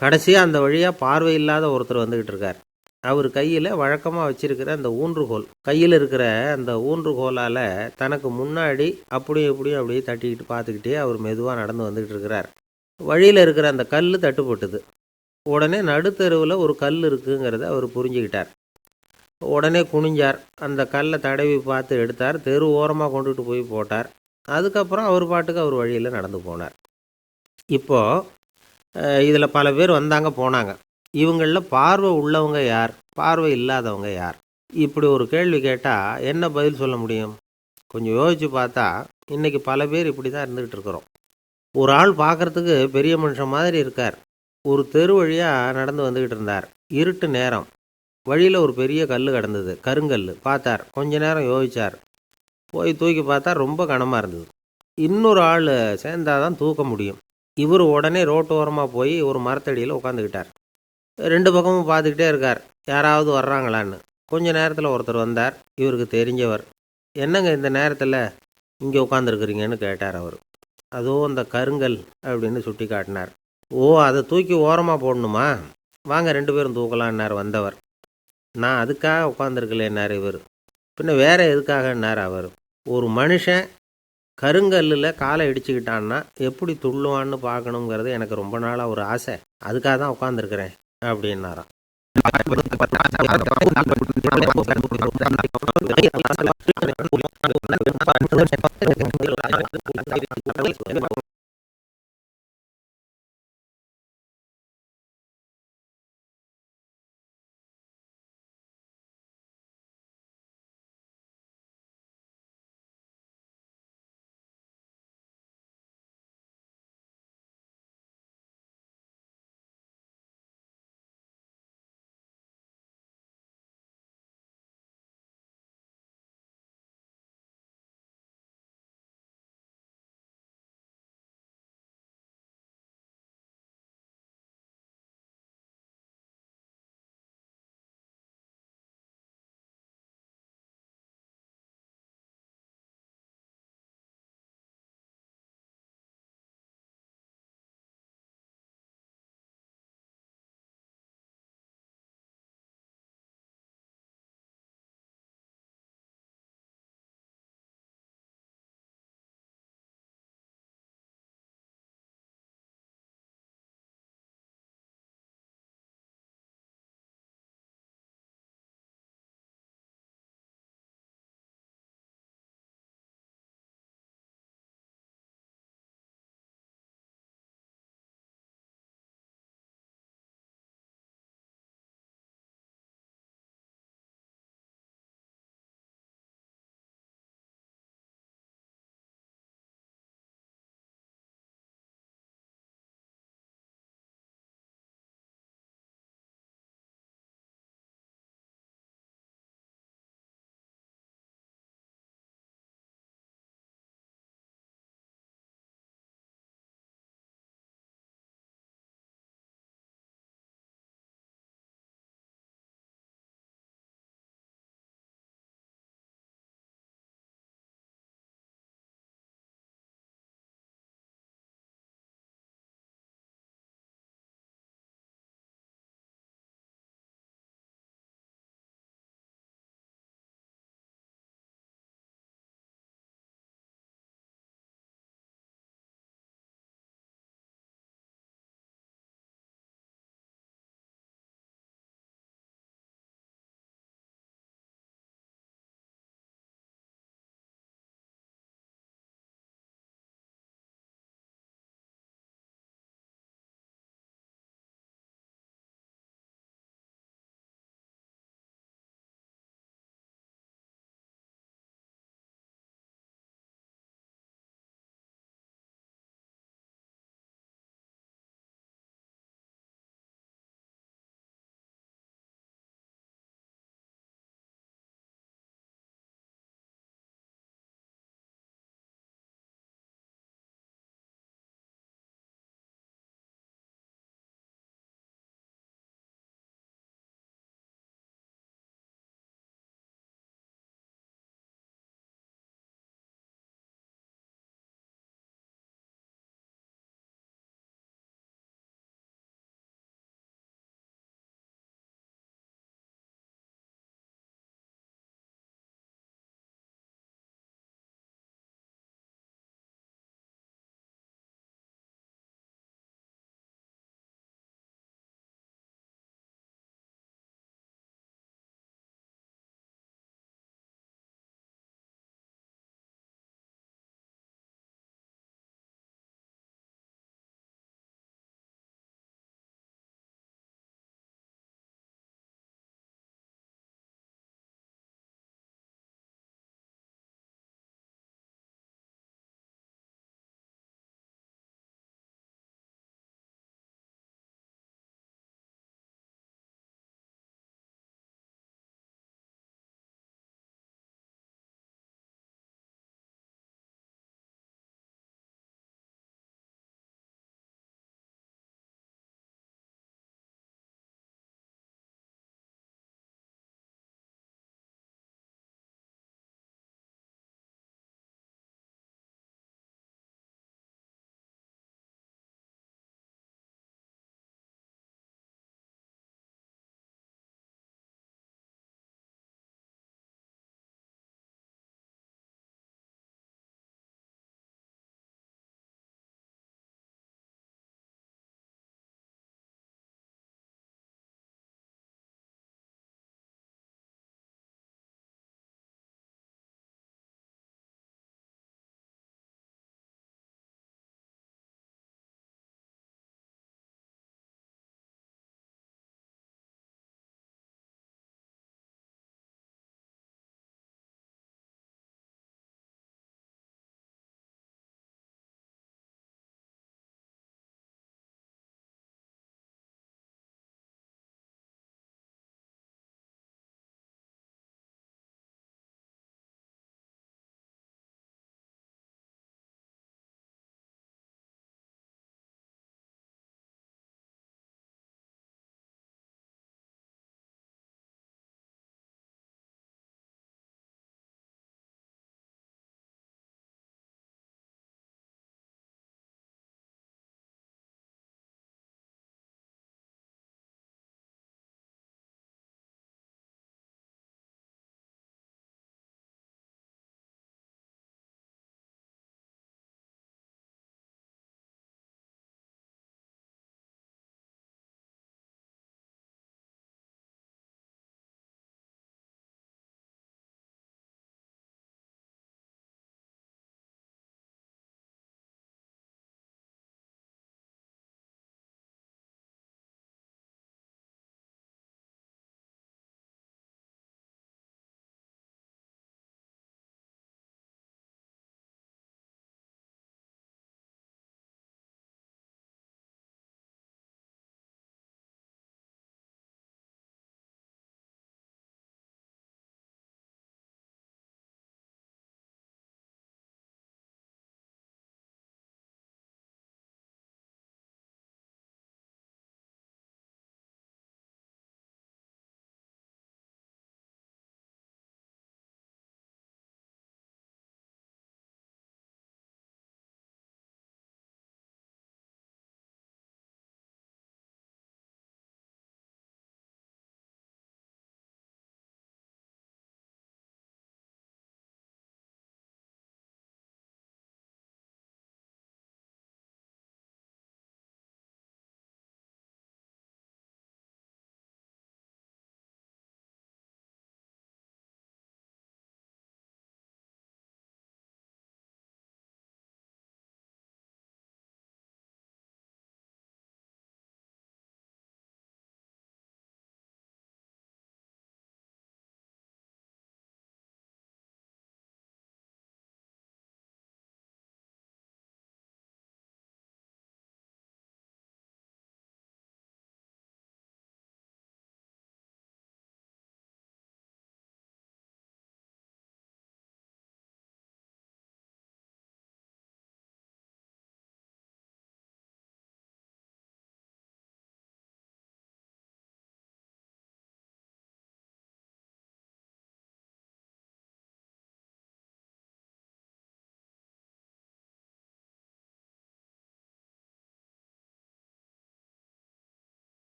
கடைசியாக அந்த வழியாக பார்வை இல்லாத ஒருத்தர் வந்துக்கிட்டு இருக்கார். அவர் கையில் வழக்கமாக வச்சுருக்கிற அந்த ஊன்றுகோல், கையில் இருக்கிற அந்த ஊன்றுகோலால் தனக்கு முன்னாடி அப்படியும் இப்படியும் அப்படியே தட்டிக்கிட்டு பார்த்துக்கிட்டே அவர் மெதுவாக நடந்து வந்துக்கிட்டு இருக்கிறார். வழியில் இருக்கிற அந்த கல் தட்டுப்பட்டுது. உடனே நடுத்தெருவில் ஒரு கல் இருக்குங்கிறத அவர் புரிஞ்சுக்கிட்டார். உடனே குனிஞ்சார். அந்த கல்லை தடவி பார்த்து எடுத்தார். தெரு ஓரமாக கொண்டுட்டு போய் போட்டார். அதுக்கப்புறம் அவர் பாட்டுக்கு அவர் வழியில் நடந்து போனார். இப்போது இதில் பல பேர் வந்தாங்க போனாங்க. இவங்களில் பார்வை உள்ளவங்க யார், பார்வை இல்லாதவங்க யார்? இப்படி ஒரு கேள்வி கேட்டால் என்ன பதில் சொல்ல முடியும்? கொஞ்சம் யோசித்து பார்த்தா இன்றைக்கி பல பேர் இப்படி தான் இருந்துக்கிட்டு இருக்கிறோம். ஒரு ஆள் பார்க்குறதுக்கு பெரிய மனுஷன் மாதிரி இருக்கார். ஒரு தெரு வழியாக நடந்து வந்துக்கிட்டு இருந்தார். இருட்டு நேரம். வழியில் ஒரு பெரிய கல் கிடந்தது, கருங்கல். பார்த்தார். கொஞ்ச நேரம் யோசித்தார். போய் தூக்கி பார்த்தா ரொம்ப கனமாக இருந்தது. இன்னொரு ஆள் சேர்ந்தாதான் தூக்க முடியும். இவர் உடனே ரோட்டு ஓரமாக போய் ஒரு மரத்தடியில் உட்காந்துக்கிட்டார். 2 பக்கமும் பார்த்துக்கிட்டே இருக்கார், யாராவது வர்றாங்களான்னு. கொஞ்ச நேரத்தில் ஒருத்தர் வந்தார். இவருக்கு தெரிஞ்சவர். என்னங்க இந்த நேரத்தில் இங்கே உட்காந்துருக்குறீங்கன்னு கேட்டார் அவர். அதோ அந்த கருங்கல் அப்படின்னு சுட்டி காட்டினார். ஓ, அதை தூக்கி ஓரமாக போடணுமா? வாங்க 2 பேரும் தூக்கலான்னார் வந்தவர். நான் அதுக்காக உட்காந்துருக்கலேன்னார் இவர். பின்ன வேற எதுக்காகன்னார் அவர். ஒரு மனுஷன் கருங்கல்லில் காலை இடிச்சுக்கிட்டான்னா எப்படி துள்ளுவான்னு பார்க்கணுங்கிறது எனக்கு ரொம்ப நாளாக ஒரு ஆசை. அதுக்காக தான் உட்காந்துருக்கிறேன் அப்படின்னாராம்.